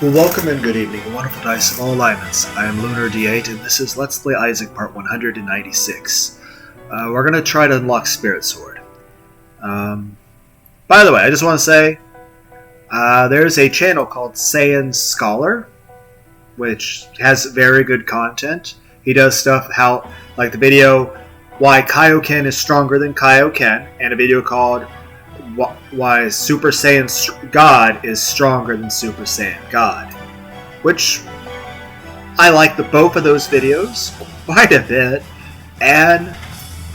Well, welcome and good evening, wonderful dice of all alignments. I am Lunar D8, and this is Let's Play Isaac Part 196. We're going to try to unlock Spirit Sword. By the way, I just want to say, there's a channel called Saiyan Scholar, which has very good content. He does stuff like the video, Why Kaioken is Stronger Than Kaioken, and a video called Why Super Saiyan God is Stronger Than Super Saiyan God, which I like both of those videos quite a bit, and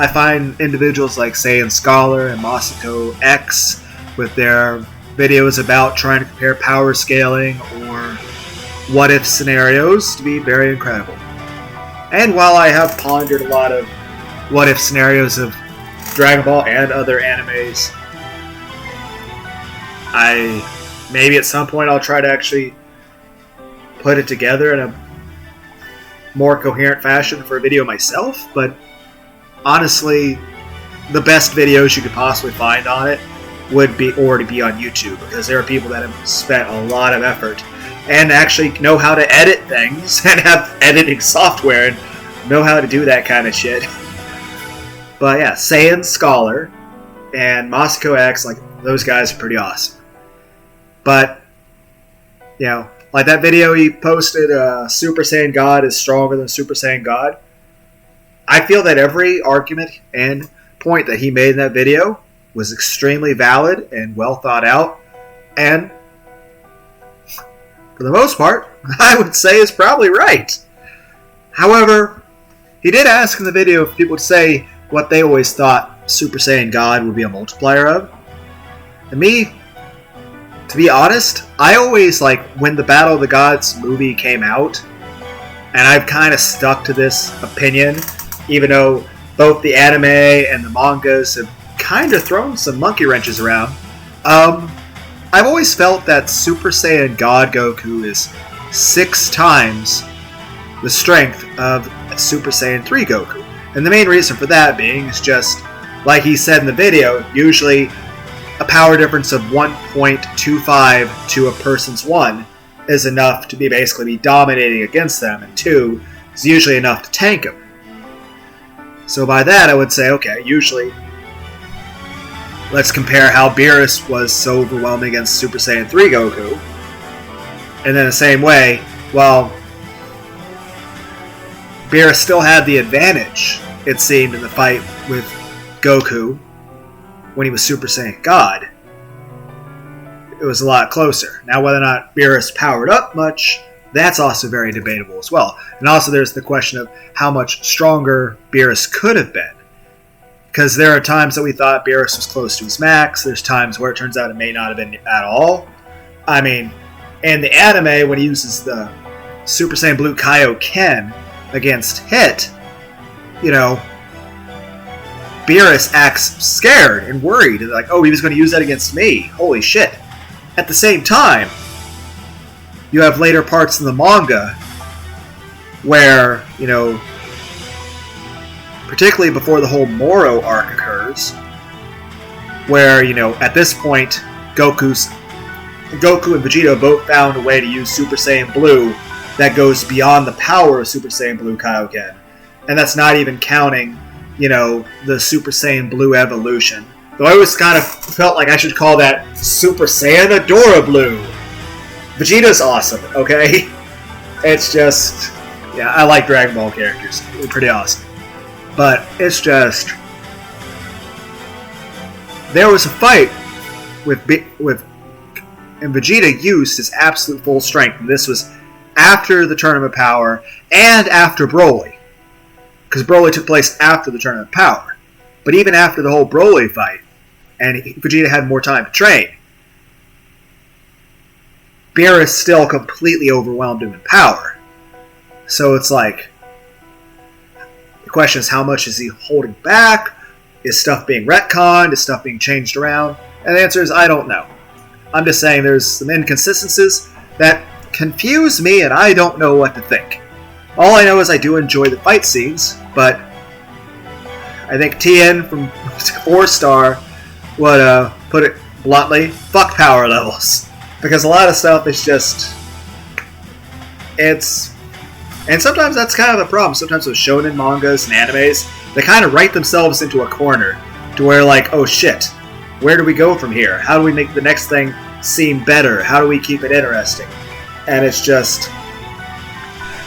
I find individuals like Saiyan Scholar and Masako X with their videos about trying to compare power scaling or what-if scenarios to be very incredible. And while I have pondered a lot of what-if scenarios of Dragon Ball and other animes, maybe at some point I'll try to actually put it together in a more coherent fashion for a video myself, but honestly, the best videos you could possibly find on it would already be on YouTube, because there are people that have spent a lot of effort and actually know how to edit things and have editing software and know how to do that kind of shit. But yeah, Saiyan Scholar and Masako X, like, those guys are pretty awesome. But, you know, like that video he posted, Super Saiyan God is Stronger Than Super Saiyan God. I feel that every argument and point that he made in that video was extremely valid and well thought out, and for the most part, I would say is probably right. However, he did ask in the video if people would say what they always thought Super Saiyan God would be a multiplier of. And me, to be honest, I always, when the Battle of the Gods movie came out, and I've kind of stuck to this opinion, even though both the anime and the mangas have kind of thrown some monkey wrenches around, I've always felt that Super Saiyan God Goku is 6 times the strength of Super Saiyan 3 Goku. And the main reason for that being is just, like he said in the video, usually a power difference of 1.25 to a person's 1 is enough to basically be dominating against them, and 2 is usually enough to tank them. So by that I would say, okay, usually let's compare how Beerus was so overwhelming against Super Saiyan 3 Goku. And then the same way, well, Beerus still had the advantage, it seemed, in the fight with Goku when he was Super Saiyan God. It was a lot closer. Now, whether or not Beerus powered up much, that's also very debatable as well. And also there's the question of how much stronger Beerus could have been. Because there are times that we thought Beerus was close to his max. There's times where it turns out it may not have been at all. I mean, in the anime, when he uses the Super Saiyan Blue Kaioken against Hit, you know, Beerus acts scared and worried. Like, oh, he was going to use that against me. Holy shit. At the same time, you have later parts in the manga where, you know, particularly before the whole Moro arc occurs, where, you know, at this point, Goku and Vegeta both found a way to use Super Saiyan Blue that goes beyond the power of Super Saiyan Blue Kaioken. And that's not even counting, you know, the Super Saiyan Blue evolution. Though I always kind of felt like I should call that Super Saiyan Adora Blue. Vegeta's awesome, okay? It's just, yeah, I like Dragon Ball characters. They're pretty awesome. But it's just, there was a fight and Vegeta used his absolute full strength. And this was after the Tournament of Power and after Broly. Because Broly took place after the Tournament of Power. But even after the whole Broly fight, and Vegeta had more time to train, Beerus still completely overwhelmed him in power. So it's like, the question is, how much is he holding back? Is stuff being retconned? Is stuff being changed around? And the answer is, I don't know. I'm just saying there's some inconsistencies that confuse me, and I don't know what to think. All I know is I do enjoy the fight scenes, but I think TN from 4-Star would put it bluntly, fuck power levels. Because a lot of stuff is just It's... And sometimes that's kind of the problem. Sometimes with shonen mangas and animes, they kind of write themselves into a corner to where, like, oh shit, where do we go from here? How do we make the next thing seem better? How do we keep it interesting? And it's just...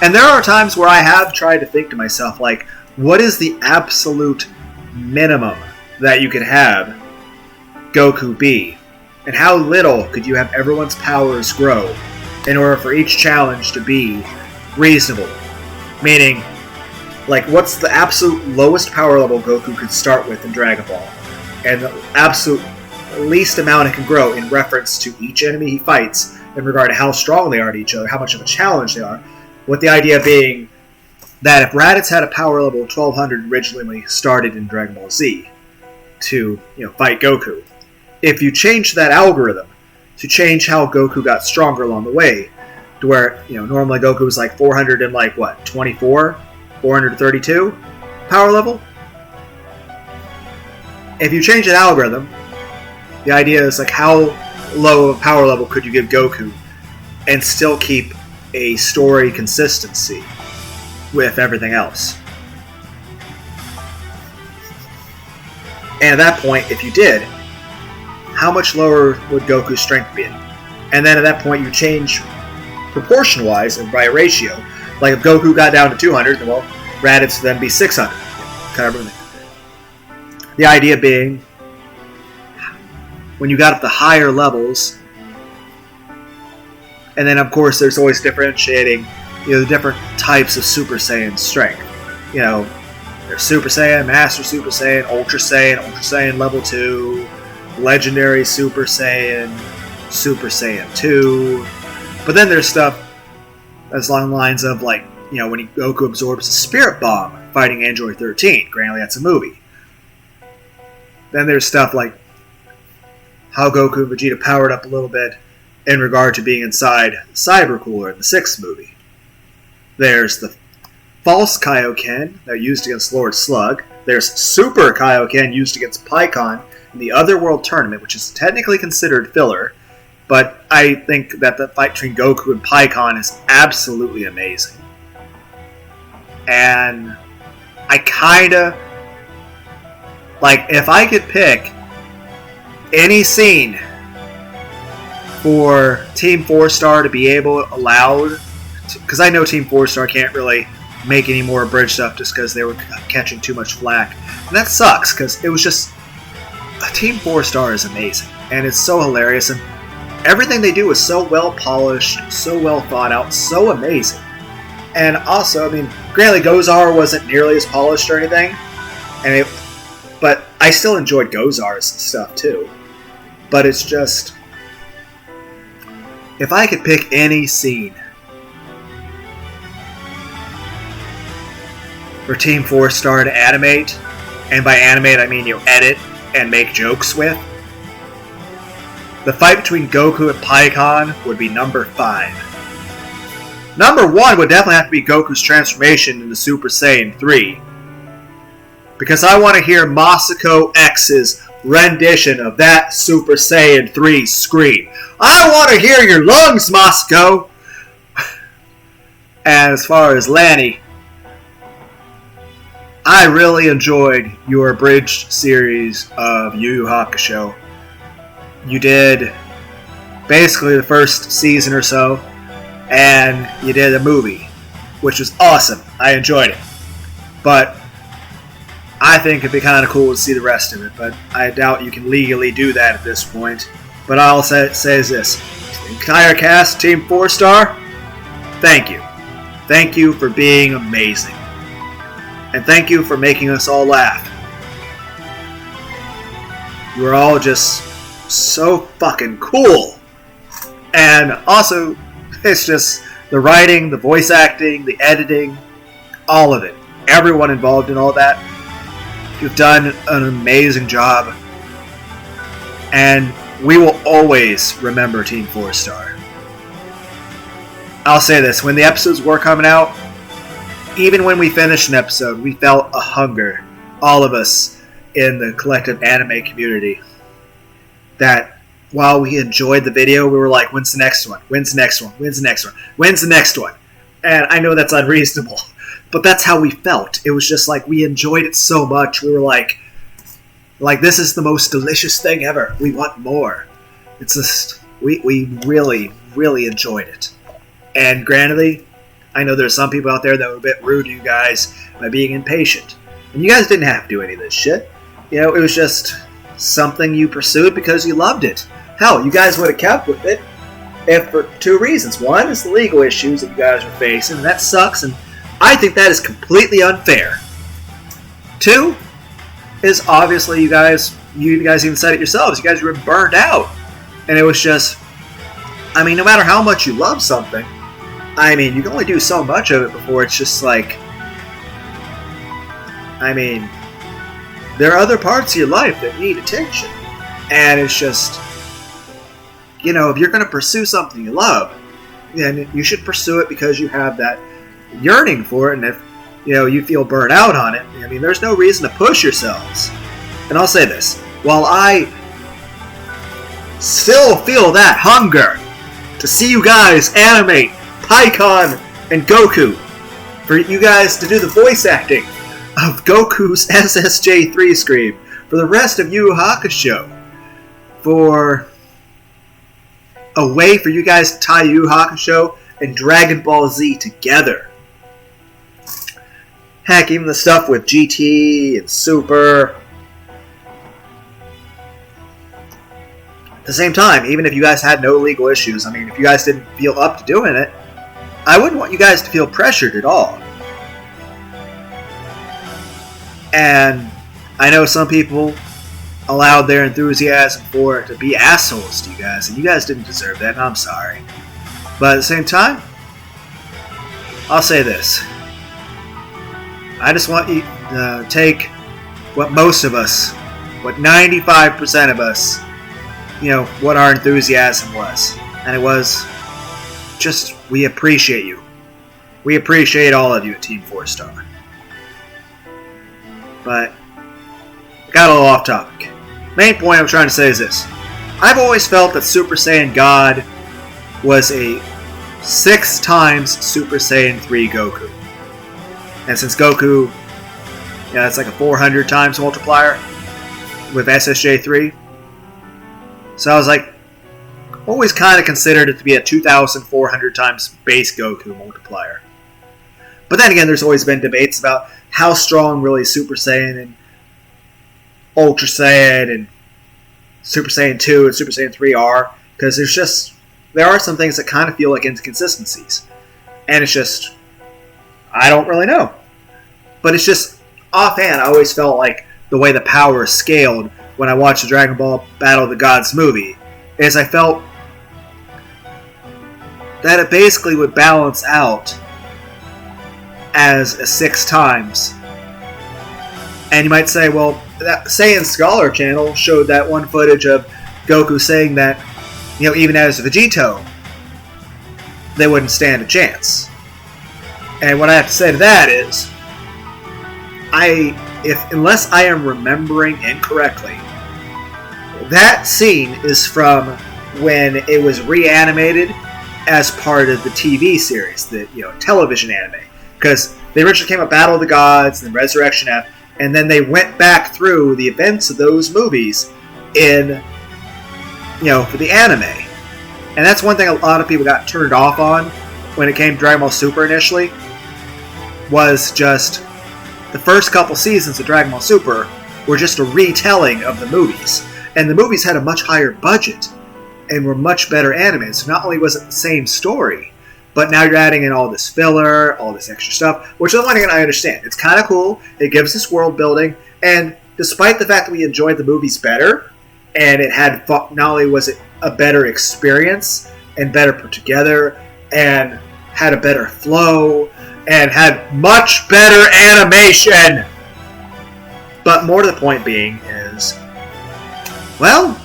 And there are times where I have tried to think to myself, like, what is the absolute minimum that you could have Goku be? And how little could you have everyone's powers grow in order for each challenge to be reasonable? Meaning, like, what's the absolute lowest power level Goku could start with in Dragon Ball? And the absolute least amount it can grow in reference to each enemy he fights in regard to how strong they are to each other, how much of a challenge they are. With the idea being that if Raditz had a power level of 1200 originally when he started in Dragon Ball Z to, fight Goku, if you change that algorithm to change how Goku got stronger along the way, to where, normally Goku was like 400 and 24? 432 power level? If you change that algorithm, the idea is like how low of a power level could you give Goku and still keep a story consistency with everything else? And at that point, if you did, how much lower would Goku's strength be? And then at that point, you change proportion-wise and by ratio. Like if Goku got down to 200, well, Raditz would then be 600. Kind of everything. The idea being, when you got up to higher levels, and then of course there's always differentiating, the different types of Super Saiyan strength. There's Super Saiyan, Master Super Saiyan, Ultra Saiyan Level 2, Legendary Super Saiyan 2. But then there's stuff that's along the lines of, like, when Goku absorbs a Spirit Bomb fighting Android 13. Granted, that's a movie. Then there's stuff like how Goku and Vegeta powered up a little bit in regard to being inside Cyber Cooler in the 6th movie. There's the False Kaioken that used against Lord Slug. There's Super Kaioken used against Pikkon in the Otherworld Tournament, which is technically considered filler, but I think that the fight between Goku and Pikkon is absolutely amazing. And I kinda... Like, if I could pick any scene for Team 4-Star to be allowed, because I know Team 4-Star can't really make any more abridged stuff just because they were catching too much flack. And that sucks, because it was just... Team 4-Star is amazing, and it's so hilarious, and everything they do is so well polished, so well thought out, so amazing. And also, granted, Gozar wasn't nearly as polished or anything, but I still enjoyed Gozar's stuff too. But it's just, if I could pick any scene for Team 4-Star to animate, and by animate I mean edit and make jokes with, the fight between Goku and Pikkon would be number 5. Number 1 would definitely have to be Goku's transformation into Super Saiyan 3. Because I want to hear Masako X's rendition of that Super Saiyan 3 scream. I want to hear your lungs, Masako! And as far as Lanny, I really enjoyed your abridged series of Yu Yu Hakusho. You did basically the first season or so, and you did a movie, which was awesome. I enjoyed it. But I think it'd be kind of cool to see the rest of it, but I doubt you can legally do that at this point. But all I'll say is this. The entire cast, Team 4-Star, thank you. Thank you for being amazing. And thank you for making us all laugh. You are all just so fucking cool. And also, it's just the writing, the voice acting, the editing, all of it. Everyone involved in all that. You've done an amazing job. And we will always remember Team 4-Star. I'll say this, when the episodes were coming out, even when we finished an episode, we felt a hunger, all of us in the collective anime community, that while we enjoyed the video, we were like, when's the next one? When's the next one? When's the next one? When's the next one? And I know that's unreasonable, but that's how we felt. It was just like we enjoyed it so much. We were like this is the most delicious thing ever. We want more. It's just, we really, really enjoyed it. And granted, I know there's some people out there that were a bit rude to you guys by being impatient. And you guys didn't have to do any of this shit. You know, it was just something you pursued because you loved it. Hell, you guys would have kept with it if for two reasons. One is the legal issues that you guys were facing, and that sucks, and I think that is completely unfair. Two is obviously you guys even said it yourselves, you guys were burned out. And it was just, I mean, no matter how much you love something, I mean, you can only do so much of it before it's just like, I mean, there are other parts of your life that need attention. And it's just, you know, if you're going to pursue something you love, then you should pursue it because you have that yearning for it. And if, you know, you feel burnt out on it, I mean, there's no reason to push yourselves. And I'll say this, while I still feel that hunger to see you guys animate Pikkon and Goku, for you guys to do the voice acting of Goku's SSJ3 scream, for the rest of Yu Yu Hakusho, for a way for you guys to tie Yu Yu Hakusho and Dragon Ball Z together. Heck, even the stuff with GT and Super. At the same time, even if you guys had no legal issues, I mean, if you guys didn't feel up to doing it, I wouldn't want you guys to feel pressured at all. And I know some people allowed their enthusiasm for it to be assholes to you guys, and you guys didn't deserve that, and I'm sorry. But at the same time, I'll say this. I just want you to take what most of us, what 95% of us, you know, what our enthusiasm was. And it was just, we appreciate you. We appreciate all of you at Team 4-Star. But, got a little off topic. Main point I'm trying to say is this. I've always felt that Super Saiyan God was a 6 times Super Saiyan 3 Goku. And since Goku, yeah, it's like a 400 times multiplier with SSJ3. So I was like, always kind of considered it to be a 2,400 times base Goku multiplier. But then again, there's always been debates about how strong really Super Saiyan and Ultra Saiyan and Super Saiyan 2 and Super Saiyan 3 are. Because there are some things that kind of feel like inconsistencies. And it's just, I don't really know. But it's just, offhand, I always felt like the way the power is scaled when I watched the Dragon Ball Battle of the Gods movie is I felt that it basically would balance out as a 6 times. And you might say, well, that Saiyan Scholar channel showed that one footage of Goku saying that, you know, even as Vegito, they wouldn't stand a chance. And what I have to say to that is, unless I am remembering incorrectly, that scene is from when it was reanimated as part of the TV series, the television anime. Because they originally came up Battle of the Gods and Resurrection F, and then they went back through the events of those movies in, for the anime. And that's one thing a lot of people got turned off on when it came to Dragon Ball Super initially, was just the first couple seasons of Dragon Ball Super were just a retelling of the movies. And the movies had a much higher budget and were much better animated. So not only was it the same story, but now you're adding in all this filler, all this extra stuff, which on the one hand I understand. It's kind of cool. It gives us world building. And despite the fact that we enjoyed the movies better, and it had, not only was it a better experience and better put together and had a better flow and had much better animation. But more to the point being is, well,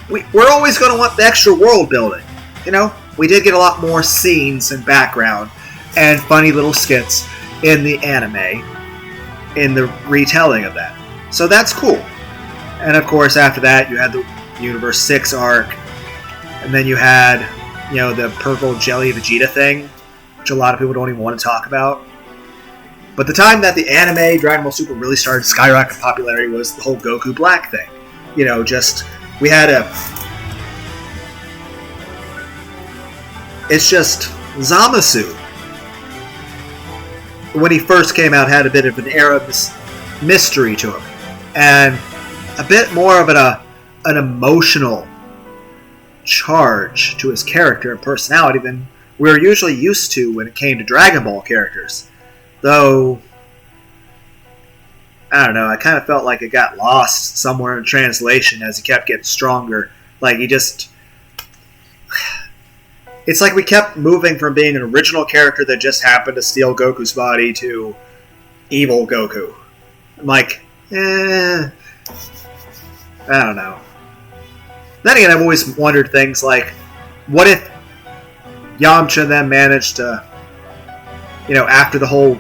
we're always going to want the extra world building. We did get a lot more scenes and background and funny little skits in the anime, in the retelling of that. So that's cool. And of course, after that, you had the Universe 6 arc, And then you had, the purple jelly Vegeta thing, which a lot of people don't even want to talk about. But the time that the anime Dragon Ball Super really started to skyrocket popularity was the whole Goku Black thing. We had it's just Zamasu, when he first came out, had a bit of an air of mystery to him. And a bit more of an emotional charge to his character and personality than we're usually used to when it came to Dragon Ball characters. Though, I don't know, I kind of felt like it got lost somewhere in translation as he kept getting stronger. It's like we kept moving from being an original character that just happened to steal Goku's body to evil Goku. I'm like, I don't know. Then again, I've always wondered things like, what if Yamcha then managed to, after the whole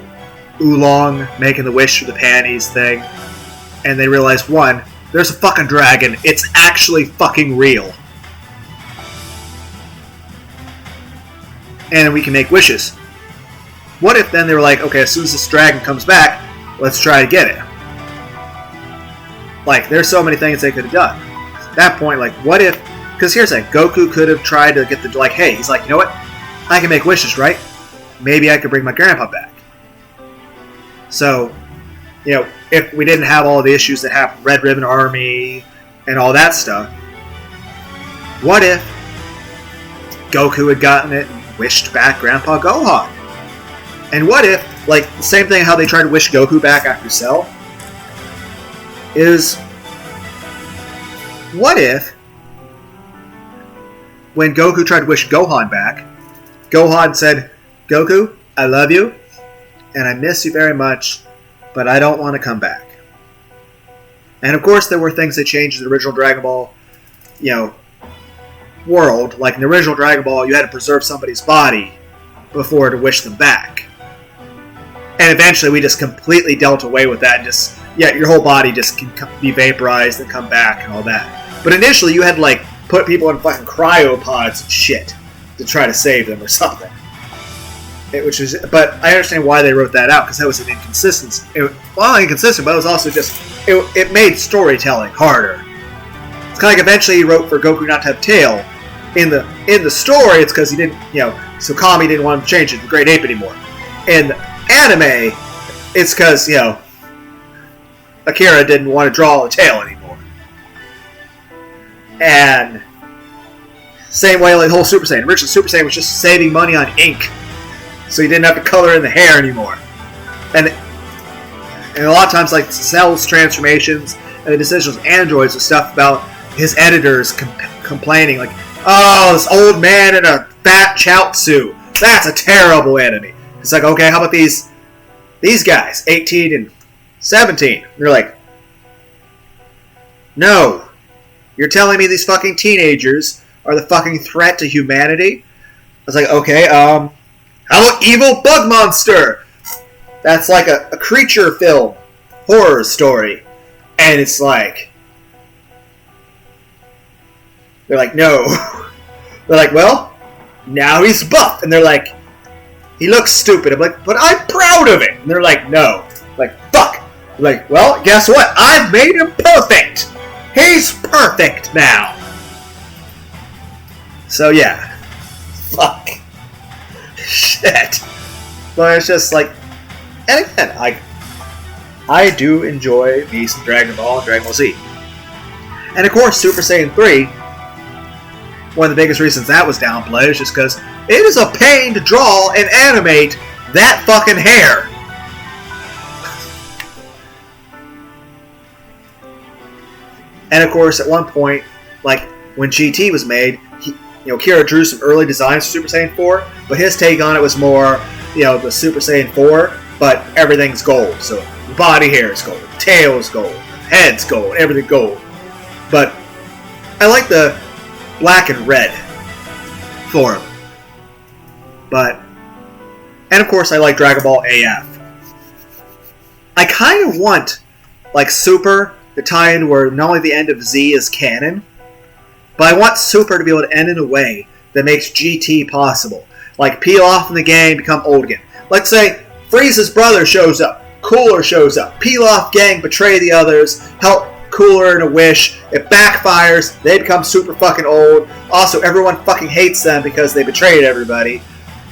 Oolong making the wish for the panties thing, and they realized, one, there's a fucking dragon, it's actually fucking real. And we can make wishes. What if then they were like, okay, as soon as this dragon comes back, let's try to get it. There's so many things they could have done. At that point, what if... Because here's the thing, Goku could have tried to get the... hey, he's like, you know what? I can make wishes, right? Maybe I could bring my grandpa back. So, if we didn't have all the issues that happened, Red Ribbon Army, and all that stuff, what if Goku had gotten it and wished back Grandpa Gohan? And what if, the same thing how they tried to wish Goku back after Cell, is, what if, when Goku tried to wish Gohan back, Gohan said, Goku, I love you, and I miss you very much, but I don't want to come back. And of course there were things that changed in the original Dragon Ball, world. Like in the original Dragon Ball, you had to preserve somebody's body before to wish them back. And eventually we just completely dealt away with that. Your whole body just can be vaporized and come back and all that. But initially you had to put people in fucking cryopods and shit to try to save them or something. But I understand why they wrote that out, because that was an inconsistency. Not inconsistent, but it was also it made storytelling harder. It's kind of eventually he wrote for Goku not to have tail. In the story, it's because he didn't, so Kami didn't want him to change it to the Great Ape anymore. In the anime, it's because, Akira didn't want to draw a tail anymore. And same way like the whole Super Saiyan. Originally, Super Saiyan was just saving money on ink, so he didn't have to color in the hair anymore. And a lot of times, Cell's transformations and the decisions of androids and stuff about his editors complaining, oh, this old man in a fat chaozu, that's a terrible enemy. It's okay, how about these guys, 18 and 17? And you're like, no, you're telling me these fucking teenagers are the fucking threat to humanity? I was like, okay, how about Evil Bug Monster? That's a creature film, horror story. And it's they're like, no. They're like, well, now he's buff. And they're like, he looks stupid. I'm like, but I'm proud of it. And they're like, no. Fuck. I'm like, well, guess what? I've made him perfect. He's perfect now. So, yeah. Fuck. Shit. But it's just and again, I do enjoy me some Dragon Ball and Dragon Ball Z. And of course, Super Saiyan 3, one of the biggest reasons that was downplayed is just because it is a pain to draw and animate that fucking hair. And of course, at one point, when GT was made, Kira drew some early designs for Super Saiyan 4, but his take on it was more, the Super Saiyan 4, but everything's gold. So the body hair is gold, the tail is gold, the head's gold, everything gold. But I like the black and red for him. And of course I like Dragon Ball AF. I kind of want, Super, the tie-in where not only the end of Z is canon, But I want Super to be able to end in a way that makes GT possible. Like peel off in the game, become old again. Let's say Frieza's brother shows up, Cooler shows up, peel off gang, betray the others, help Cooler in a wish, it backfires, they become super fucking old. Also, everyone fucking hates them because they betrayed everybody.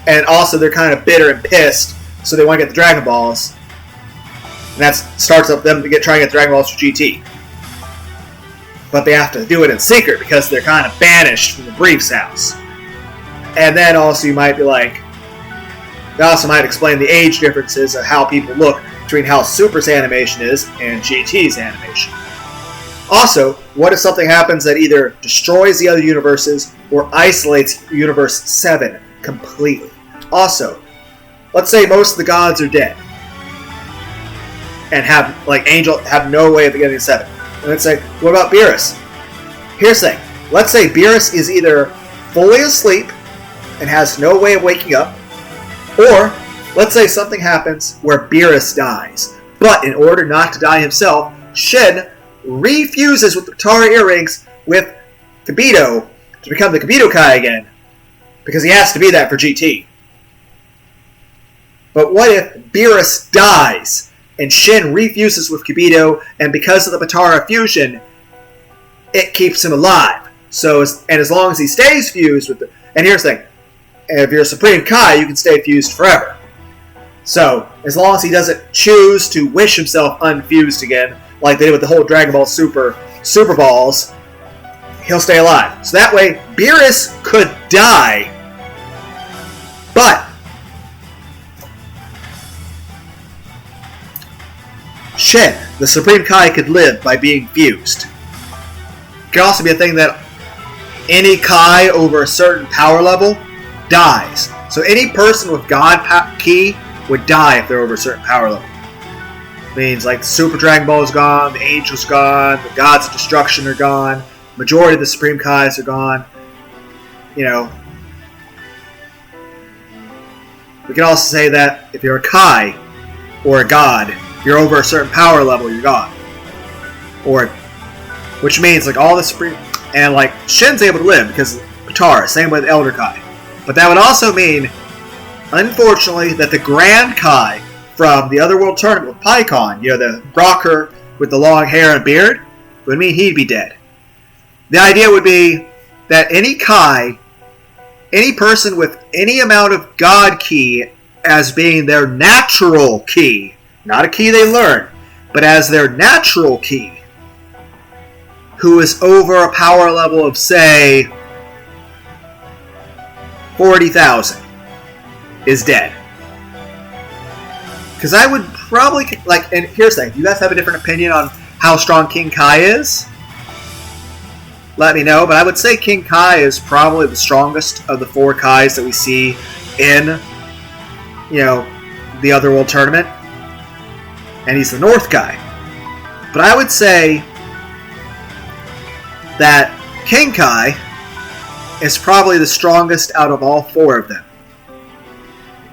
And also, they're kind of bitter and pissed, so they want to get the Dragon Balls. And that starts up them to try and get the Dragon Balls for GT. But they have to do it in secret because they're kind of banished from the Brief's house. And then also you might be like, they also might explain the age differences of how people look between how Super's animation is and GT's animation. Also, what if something happens that either destroys the other universes or isolates Universe 7 completely? Also, let's say most of the gods are dead and have, like, Angel have no way of getting 7. And let's say, what about Beerus? Here's the thing. Let's say Beerus is either fully asleep and has no way of waking up, or let's say something happens where Beerus dies. But in order not to die himself, Shin refuses with the Katara earrings with Kibito to become the Kibito Kai again, because he has to be that for GT. But what if Beerus dies and Shin refuses with Kibito, and because of the Katara fusion, it keeps him alive? So, and as long as he stays fused with the... And here's the thing. If you're a Supreme Kai, you can stay fused forever. So, as long as he doesn't choose to wish himself unfused again, like they did with the whole Dragon Ball Super Balls, he'll stay alive. So that way, Beerus could die, but Shin, the Supreme Kai, could live by being fused. It could also be a thing that any Kai over a certain power level dies. So any person with God Ki would die if they're over a certain power level. Means like Super Dragon Ball is gone, the Angel's gone, the Gods of Destruction are gone, majority of the Supreme Kais are gone. You know, we can also say that if you're a Kai or a God, if you're over a certain power level, you're gone. Or, which means like all the Supreme, and like Shin's able to live because of Katara, same with Elder Kai. But that would also mean, unfortunately, that the Grand Kai from the Otherworld Tournament with Pycon, you know, the rocker with the long hair and beard, would mean he'd be dead. The idea would be that any Kai, any person with any amount of God Ki as being their natural Ki, not a Ki they learn, but as their natural Ki, who is over a power level of, say, 40,000, is dead. Because I would probably, like, and here's the thing, if you guys have a different opinion on how strong King Kai is, let me know, but I would say King Kai is probably the strongest of the 4 Kais that we see in, you know, the Otherworld Tournament. And he's the North Kai. But I would say that King Kai is probably the strongest out of all 4 of them.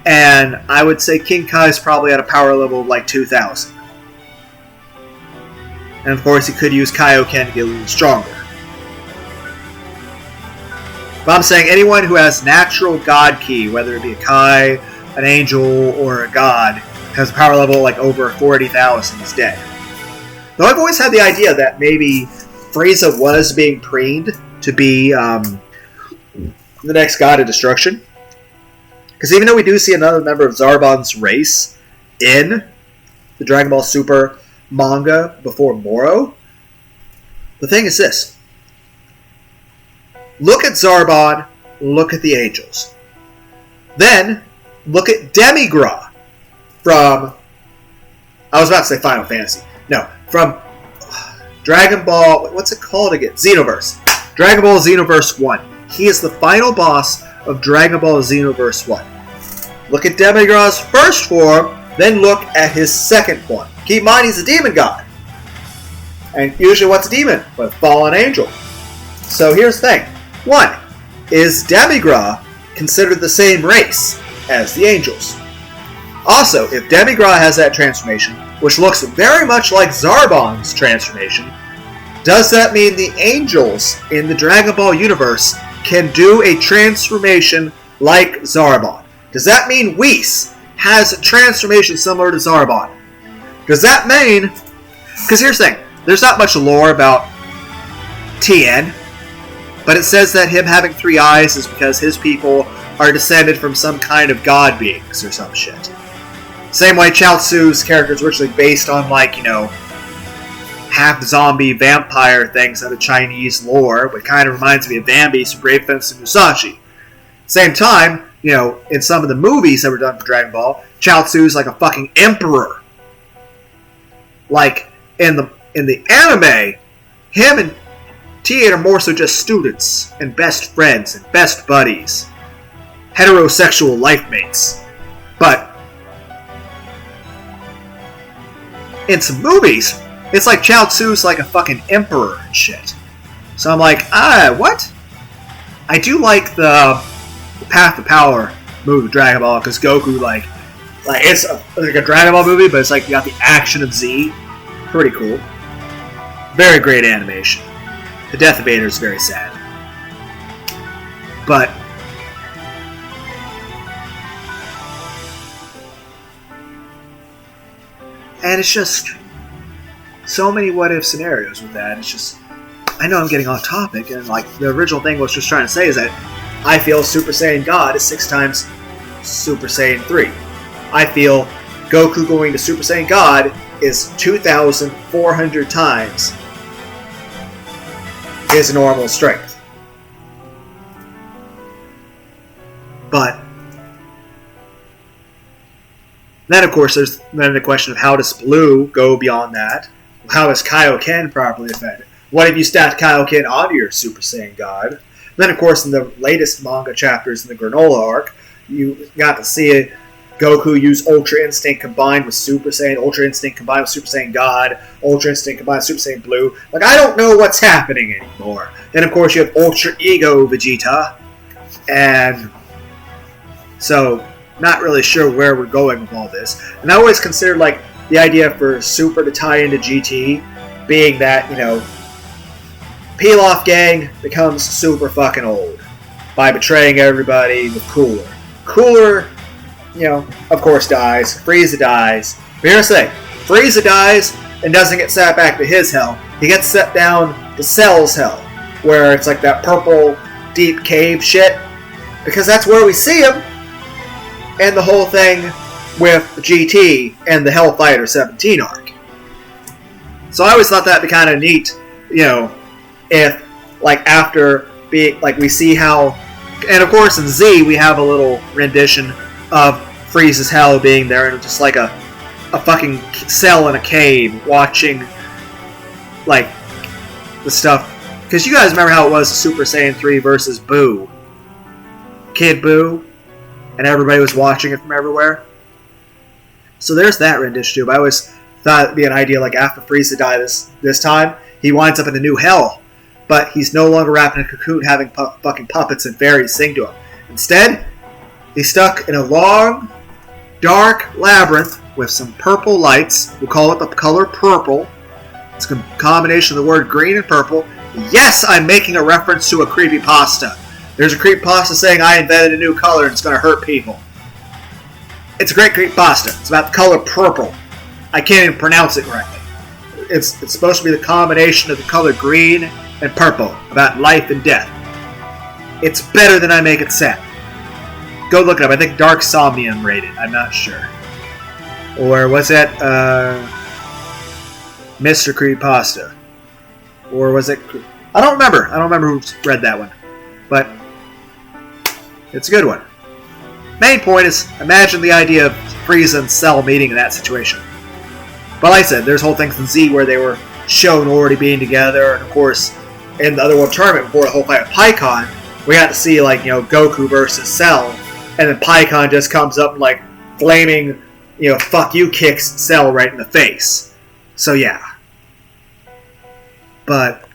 And I would say King Kai is probably at a power level of like 2,000. And of course he could use Kaioken to get a little stronger. But I'm saying anyone who has natural God Ki, whether it be a Kai, an Angel, or a God, has a power level like over 40,000, is dead. Though I've always had the idea that maybe Frieza was being preened to be the next God of Destruction. Because even though we do see another member of Zarbon's race in the Dragon Ball Super manga before Moro, the thing is this. Look at Zarbon, look at the Angels. Then, look at Demigra from... I was about to say Final Fantasy. No, from Dragon Ball... What's it called again? Xenoverse. Dragon Ball Xenoverse 1. He is the final boss of Dragon Ball Xenoverse 1. Look at Demigra's first form, then look at his second form. Keep in mind, he's a demon god. And usually what's a demon? But a fallen angel. So here's the thing. 1. Is Demigra considered the same race as the angels? Also, if Demigra has that transformation, which looks very much like Zarbon's transformation, Does that mean the angels in the Dragon Ball universe can do a transformation like Zarbon? Does that mean Whis has a transformation similar to Zarbon? Does that mean... Because here's the thing. There's not much lore about Tien, but it says that him having 3 eyes is because his people are descended from some kind of god beings or some shit. Same way Chaozu's character is originally based on, like, you know, half-zombie vampire things out of Chinese lore, but kind of reminds me of Bambi, from Brave Fence, and Musashi. Same time, you know, in some of the movies that were done for Dragon Ball, Chaozu's like a fucking emperor. Like, in the anime, him and Tien are more so just students, and best friends, and best buddies. Heterosexual life mates. But in some movies, it's like Chaozu's like a fucking emperor and shit. So I'm like, what? I do like the Path to Power movie, Dragon Ball, because Goku, like it's like a Dragon Ball movie, but it's like you got the action of Z. Pretty cool. Very great animation. The death of Vader is very sad. But and it's just so many what-if scenarios with that. It's just, I know I'm getting off topic, and like the original thing I was just trying to say is that I feel Super Saiyan God is 6 times Super Saiyan 3. I feel Goku going to Super Saiyan God is 2,400 times his normal strength. But then, of course, there's then the question of how does Blue go beyond that? How is Kaioken properly affected? What if you stacked Kaioken onto your Super Saiyan God? Then, of course, in the latest manga chapters in the Granola arc, you got to see Goku use Ultra Instinct combined with Super Saiyan, Ultra Instinct combined with Super Saiyan God, Ultra Instinct combined with Super Saiyan Blue. Like, I don't know what's happening anymore. Then, of course, you have Ultra Ego Vegeta. And so, not really sure where we're going with all this. And I always considered, like, the idea for Super to tie into GT being that, you know, Pilaf Gang becomes super fucking old by betraying everybody with Cooler. Cooler, you know, of course dies. Frieza dies. But here's the thing. Frieza dies and doesn't get sent back to his hell. He gets sent down to Cell's hell, where it's like that purple, deep cave shit. Because that's where we see him. And the whole thing with GT and the Hellfighter 17 arc. So I always thought that'd be kind of neat, you know, if, like, after being, like, we see how, and of course in Z we have a little rendition of Frieza's hell being there, and just like a fucking cell in a cave watching, like, the stuff. Because you guys remember how it was Super Saiyan 3 versus Boo. Kid Boo. And everybody was watching it from everywhere. So there's that rendition too. But I always thought it'd be an idea, like, after Frieza died this time, he winds up in a new hell. But he's no longer wrapped in a cocoon having fucking puppets and fairies sing to him. Instead, he's stuck in a long, dark labyrinth with some purple lights. We'll call it the color purple. It's a combination of the word green and purple. Yes, I'm making a reference to a creepypasta. There's a creepypasta saying I invented a new color and it's going to hurt people. It's a great creepypasta. It's about the color purple. I can't even pronounce it correctly. It's supposed to be the combination of the color green and purple, about life and death. It's better than I make it sound. Go look it up. I think Dark Somnium rated. I'm not sure. Or was that Mr. Creepypasta? Or was it... I don't remember. I don't remember who read that one. But it's a good one. Main point is, imagine the idea of Frieza and Cell meeting in that situation. But like I said, there's whole things in Z where they were shown already being together, and of course, in the Otherworld tournament before the whole fight with Pikkon, we got to see, like, you know, Goku versus Cell, and then Pikkon just comes up and, like, flaming, you know, fuck you kicks Cell right in the face. So yeah. But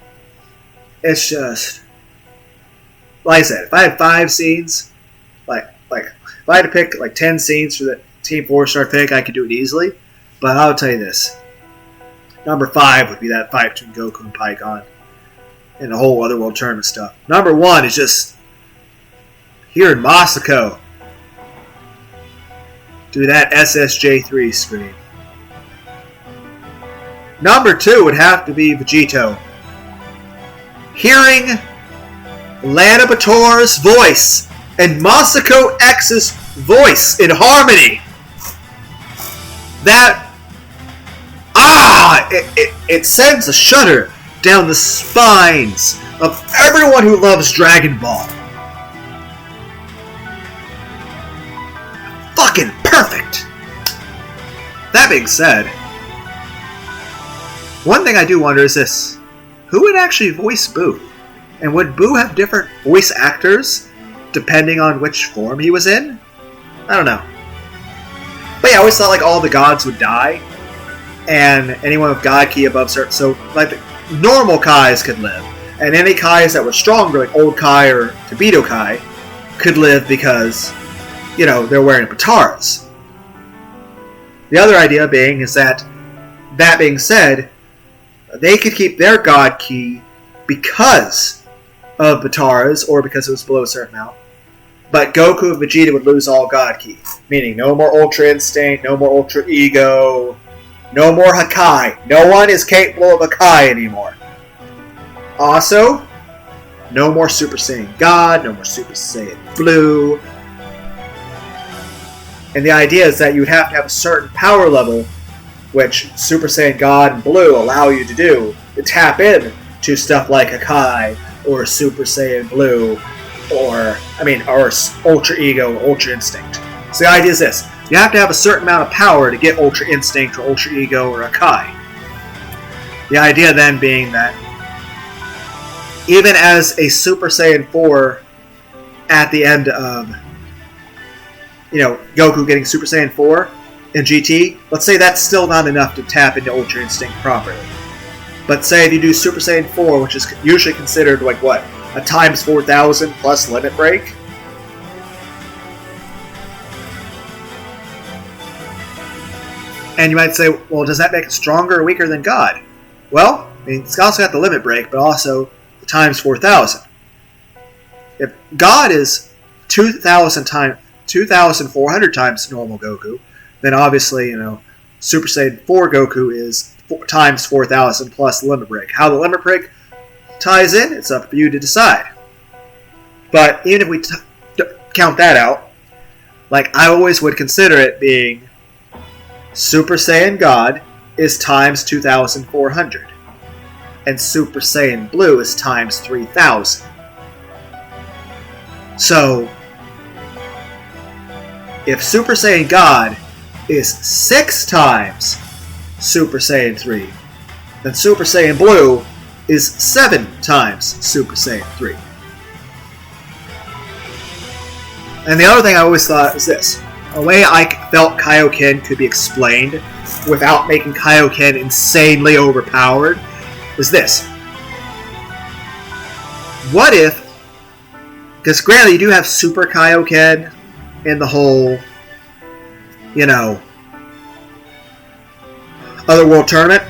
it's just, like I said, if I had 5 scenes, like if I had to pick like 10 scenes for the Team 4-star pick, I could do it easily. But I'll tell you this. Number 5 would be that fight between Goku and Pikkon and the whole Otherworld tournament stuff. Number 1 is just hearing Masako do that SSJ3 scream. Number 2 would have to be Vegito hearing Lana Bator's voice and Masako X's voice in harmony. That it sends a shudder down the spines of everyone who loves Dragon Ball. Fucking perfect! That being said, one thing I do wonder is this. Who would actually voice Boo? And would Boo have different voice actors depending on which form he was in? I don't know. But yeah, I always thought like all the gods would die. And anyone with God Ki above certain... So, like, normal Kais could live. And any Kais that were stronger, like Old Kai or Tobito Kai, could live because, you know, they're wearing Pataras. The other idea being is that being said, they could keep their God Ki because of Pataras or because it was below a certain amount. But Goku and Vegeta would lose all God Ki. Meaning no more Ultra Instinct, no more Ultra Ego... No more Hakai. No one is capable of Hakai anymore. Also, no more Super Saiyan God, no more Super Saiyan Blue. And the idea is that you would have to have a certain power level, which Super Saiyan God and Blue allow you to do, to tap in to stuff like Hakai, or Super Saiyan Blue, or Ultra Ego, or Ultra Instinct. So the idea is this. You have to have a certain amount of power to get Ultra Instinct or Ultra Ego or Hakai. The idea then being that even as a Super Saiyan 4 at the end of, Goku getting Super Saiyan 4 in GT, let's say that's still not enough to tap into Ultra Instinct properly. But say if you do Super Saiyan 4, which is usually considered like what? A times 4,000 plus limit break? And you might say, well, does that make it stronger or weaker than God? Well, it's also got the limit break, but also the times 4,000. If God is 2,400 times normal Goku, then obviously, Super Saiyan 4 Goku is times 4,000 plus the limit break. How the limit break ties in, it's up for you to decide. But even if we count that out, like I always would consider it being Super Saiyan God is times 2,400. And Super Saiyan Blue is times 3,000. So, if Super Saiyan God is 6 times Super Saiyan 3, then Super Saiyan Blue is 7 times Super Saiyan 3. And the other thing I always thought is this. A way I felt Kaioken could be explained without making Kaioken insanely overpowered is this. What if, because granted you do have Super Kaioken in the whole, Otherworld tournament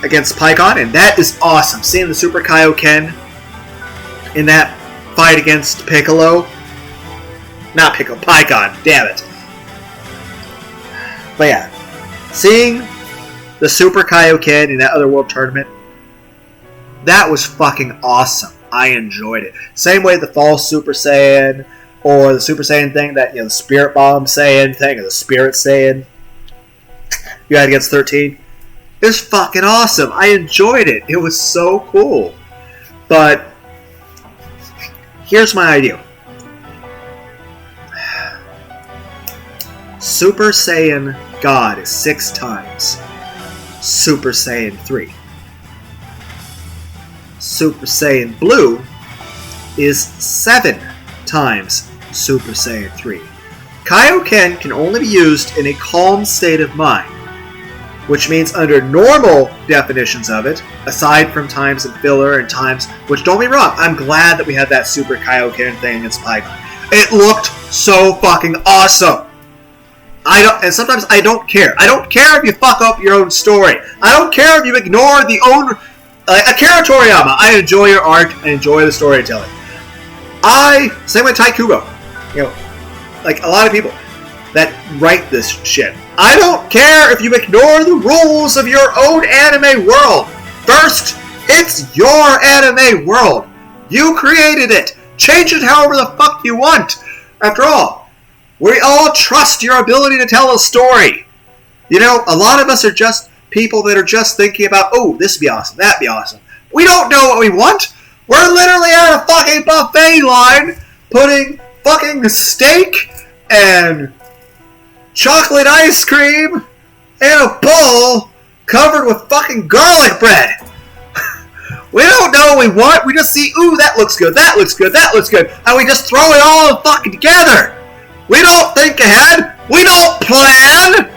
against Pikkon, and that is awesome. Seeing the Super Kaioken in that fight against Piccolo. Not Piccolo, Pikkon, damn it. But yeah, seeing the Super Kaioken in that Otherworld tournament, that was fucking awesome. I enjoyed it. Same way the False Super Saiyan, or the Super Saiyan thing that, the Spirit Bomb Saiyan thing, or the Spirit Saiyan you had against 13. It was fucking awesome. I enjoyed it. It was so cool. But here's my idea. Super Saiyan God is 6 times Super Saiyan 3. Super Saiyan Blue is 7 times Super Saiyan 3. Kaioken can only be used in a calm state of mind, which means under normal definitions of it, aside from times and filler and times, which don't be wrong, I'm glad that we had that Super Kaioken thing against Pikkon. It looked so fucking awesome! and sometimes I don't care. I don't care if you fuck up your own story. I don't care if you ignore the own... Akira Toriyama, I enjoy your art. I enjoy the storytelling. Same with Taikubo. You know, like a lot of people that write this shit. I don't care if you ignore the rules of your own anime world. First, it's your anime world. You created it. Change it however the fuck you want. After all, we all trust your ability to tell a story. You know, a lot of us are just people that are just thinking about, oh, this would be awesome, that'd be awesome. We don't know what we want. We're literally at a fucking buffet line putting fucking steak and chocolate ice cream in a bowl covered with fucking garlic bread. We don't know what we want. We just see, ooh, that looks good, that looks good, that looks good. And we just throw it all fucking together. We don't think ahead. We don't plan.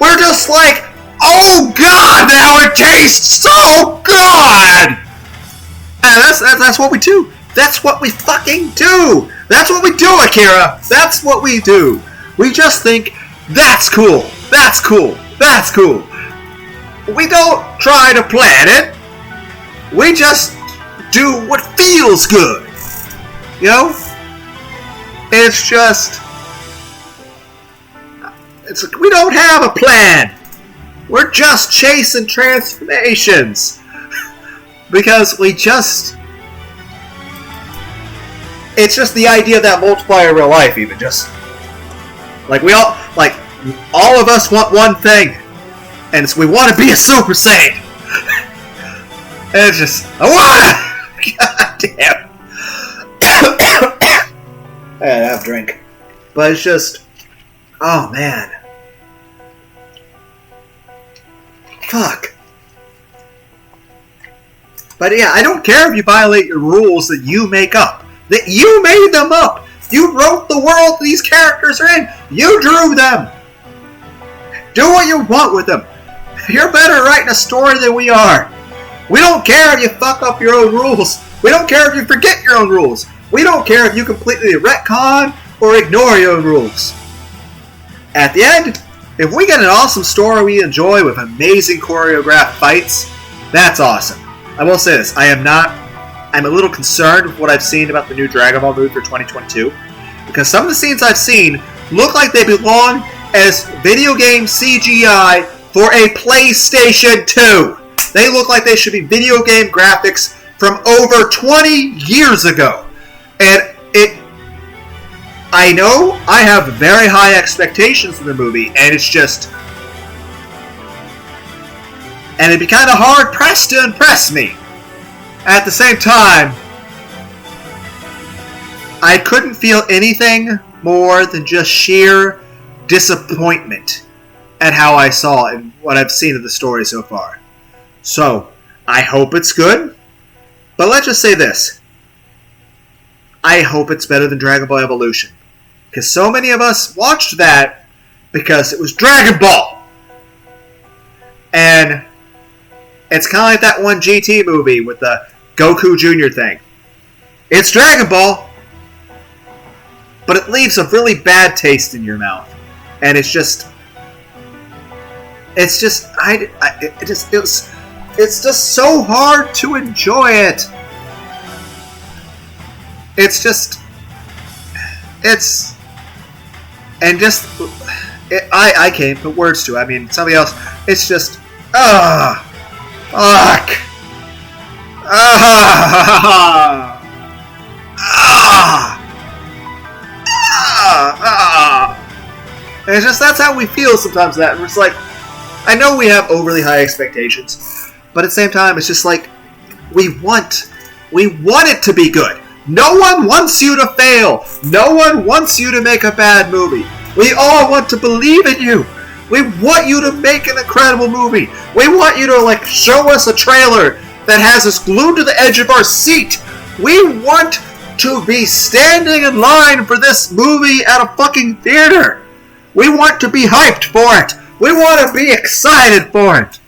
We're just like, oh god, now it tastes so good! And that's what we do. That's what we fucking do. That's what we do, Akira. That's what we do. We just think, that's cool, that's cool, that's cool. We don't try to plan it. We just do what feels good. You know? It's just... It's like we don't have a plan. We're just chasing transformations. Because we just... It's just the idea of that multiplier in real life, even. Just... Like, all of us want one thing. And it's we want to be a Super Saiyan. And it's just... I want... God damn. I had to have a drink. But it's just... Oh, man. Fuck. But yeah, I don't care if you violate your rules that you make up. That you made them up. You wrote the world these characters are in. You drew them. Do what you want with them. You're better at writing a story than we are. We don't care if you fuck up your own rules. We don't care if you forget your own rules. We don't care if you completely retcon or ignore your own rules. At the end, if we get an awesome story we enjoy with amazing choreographed fights, that's awesome. I will say this, I'm a little concerned with what I've seen about the new Dragon Ball movie for 2022, because some of the scenes I've seen look like they belong as video game CGI for a PlayStation 2. They look like they should be video game graphics from over 20 years ago. And I know I have very high expectations for the movie, and it's just... And it'd be kind of hard-pressed to impress me. At the same time, I couldn't feel anything more than just sheer disappointment at how I saw it and what I've seen of the story so far. So, I hope it's good, but let's just say this. I hope it's better than Dragon Ball Evolution. Because so many of us watched that because it was Dragon Ball. And it's kind of like that one GT movie with the Goku Jr. thing. It's Dragon Ball, but it leaves a really bad taste in your mouth. And it's just... It's just so hard to enjoy it. It's just... I can't put words to it. I mean, somebody else, it's just, fuck. And it's just, that's how we feel sometimes that. And it's like, I know we have overly high expectations, but at the same time, it's just like, we want it to be good. No one wants you to fail. No one wants you to make a bad movie. We all want to believe in you. We want you to make an incredible movie. We want you to, show us a trailer that has us glued to the edge of our seat. We want to be standing in line for this movie at a fucking theater. We want to be hyped for it. We want to be excited for it.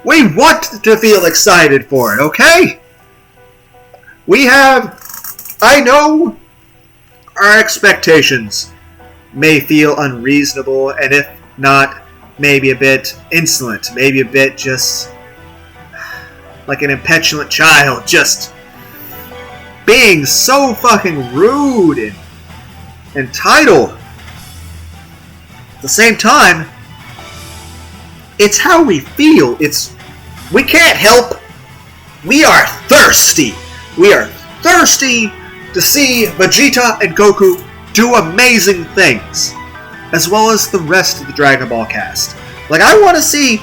We want to feel excited for it, okay? I know our expectations may feel unreasonable, and if not, maybe a bit insolent, maybe a bit just like an impetulant child, just being so fucking rude and entitled. At the same time, it's how we feel. We can't help. We are thirsty. We are thirsty to see Vegeta and Goku do amazing things, as well as the rest of the Dragon Ball cast. Like, I want to see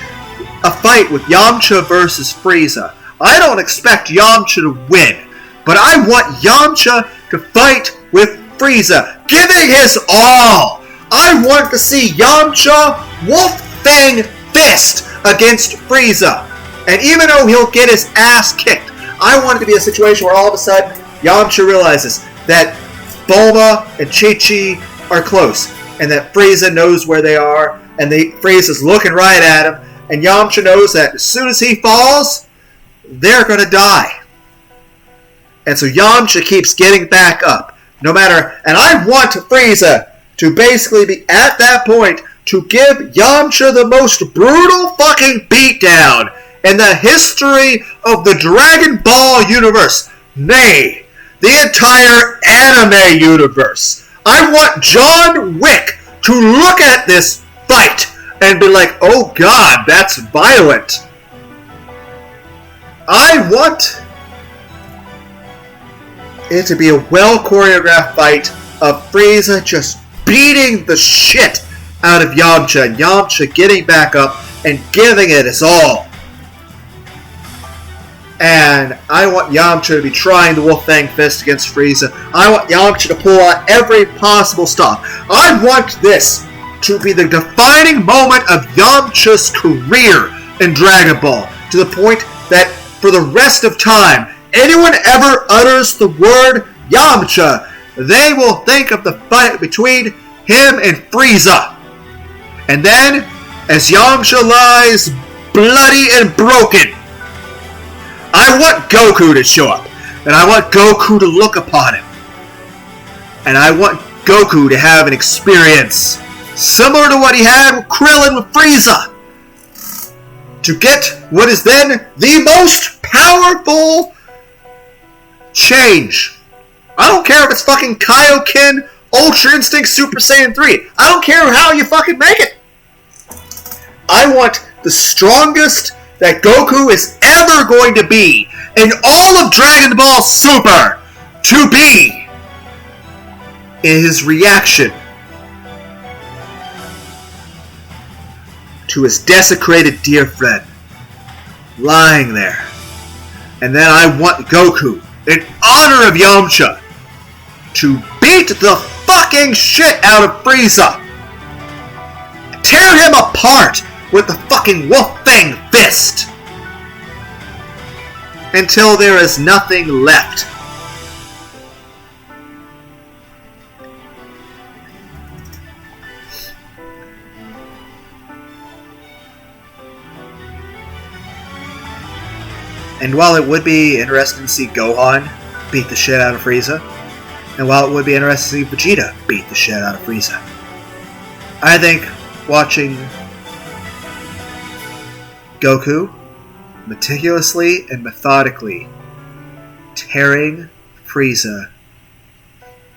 a fight with Yamcha versus Frieza. I don't expect Yamcha to win, but I want Yamcha to fight with Frieza, giving his all. I want to see Yamcha Wolf Fang Fist against Frieza. And even though he'll get his ass kicked, I want it to be a situation where all of a sudden Yamcha realizes that Bulma and Chi-Chi are close, and that Frieza knows where they are, and Frieza's looking right at him, and Yamcha knows that as soon as he falls, they're gonna die. And so Yamcha keeps getting back up, no matter, and I want Frieza to basically be at that point to give Yamcha the most brutal fucking beatdown in the history of the Dragon Ball universe. Nay, the entire anime universe. I want John Wick to look at this fight and be like, oh god, that's violent. I want it to be a well-choreographed fight of Frieza just beating the shit out of Yamcha, and Yamcha getting back up and giving it his all. And I want Yamcha to be trying the Wolf Fang Fist against Frieza. I want Yamcha to pull out every possible stuff. I want this to be the defining moment of Yamcha's career in Dragon Ball, to the point that for the rest of time, anyone ever utters the word Yamcha, they will think of the fight between him and Frieza. And then, as Yamcha lies bloody and broken, I want Goku to show up. And I want Goku to look upon him. And I want Goku to have an experience similar to what he had with Krillin with Frieza, to get what is then the most powerful change. I don't care if it's fucking Kaioken, Ultra Instinct, Super Saiyan 3. I don't care how you fucking make it. I want the strongest that Goku is ever going to be in all of Dragon Ball Super to be in his reaction to his desecrated dear friend lying there. And then I want Goku, in honor of Yamcha, to beat the fucking shit out of Frieza. Tear him apart with the fucking Wolf Fang Fist until there is nothing left. And while it would be interesting to see Gohan beat the shit out of Frieza, and while it would be interesting to see Vegeta beat the shit out of Frieza, I think watching Goku meticulously and methodically tearing Frieza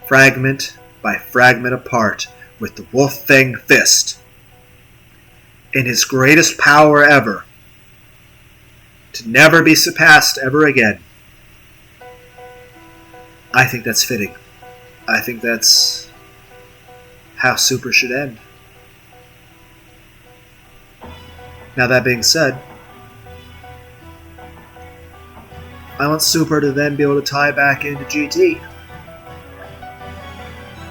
fragment by fragment apart with the Wolf Fang Fist in his greatest power ever, to never be surpassed ever again, I think that's fitting. I think that's how Super should end. Now, that being said, I want Super to then be able to tie back into GT.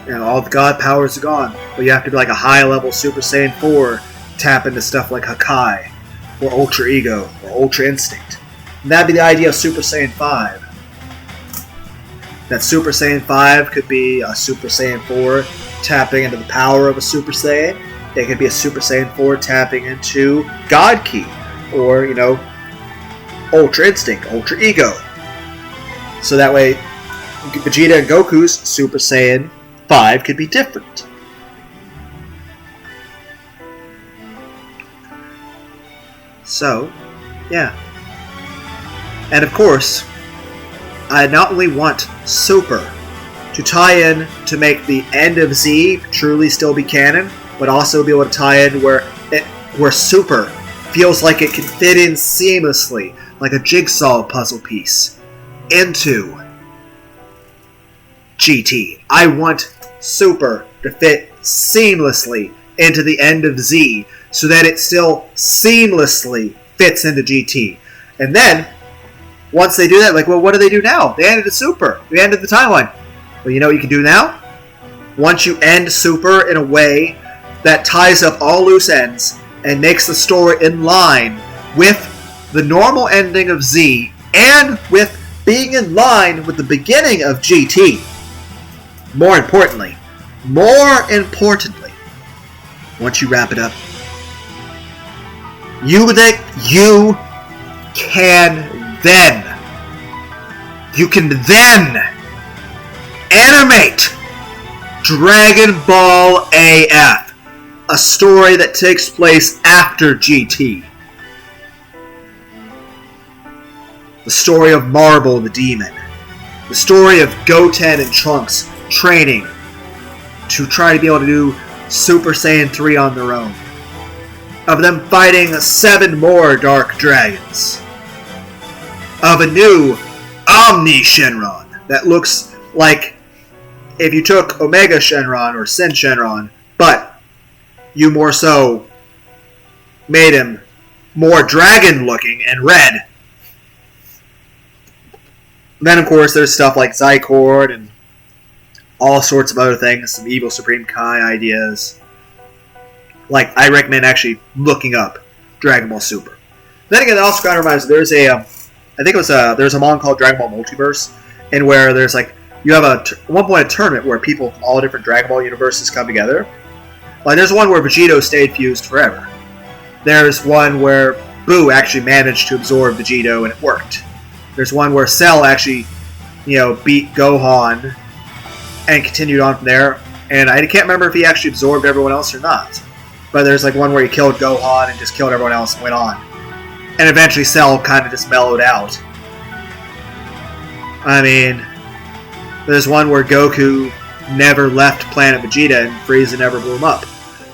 You know, all the God powers are gone, but you have to be like a high-level Super Saiyan 4, tap into stuff like Hakai, or Ultra Ego, or Ultra Instinct. And that'd be the idea of Super Saiyan 5. That Super Saiyan 5 could be a Super Saiyan 4 tapping into the power of a Super Saiyan. It could be a Super Saiyan 4 tapping into God Ki, or, you know, Ultra Instinct, Ultra Ego. So that way, Vegeta and Goku's Super Saiyan 5 could be different. So, yeah. And of course, I not only want Super to tie in to make the end of Z truly still be canon, but also be able to tie in where Super feels like it can fit in seamlessly, like a jigsaw puzzle piece, into GT. I want Super to fit seamlessly into the end of Z, so that it still seamlessly fits into GT. And then, once they do that, like, well, what do they do now? They ended the Super. They ended the timeline. Well, you know what you can do now? Once you end Super in a way that ties up all loose ends and makes the story in line with the normal ending of Z and with being in line with the beginning of GT. More importantly, once you wrap it up, you can then animate Dragon Ball AF, a story that takes place after GT. The story of Marble the Demon. The story of Goten and Trunks training to try to be able to do Super Saiyan 3 on their own. Of them fighting 7 more Dark Dragons. Of a new Omni Shenron that looks like if you took Omega Shenron or Sin Shenron, but you more so made him more dragon looking and red. Then of course there's stuff like Zycord and all sorts of other things, some evil Supreme Kai ideas. Like, I recommend actually looking up Dragon Ball Super. Then again, it also kind of reminds me, there's a manga called Dragon Ball Multiverse, and where there's like, you have at one point a tournament where people from all different Dragon Ball universes come together. Like, there's one where Vegito stayed fused forever. There's one where Boo actually managed to absorb Vegito and it worked. There's one where Cell actually, beat Gohan and continued on from there. And I can't remember if he actually absorbed everyone else or not. But there's like one where he killed Gohan and just killed everyone else and went on. And eventually Cell kind of just mellowed out. I mean, there's one where Goku never left Planet Vegeta and Frieza never blew him up.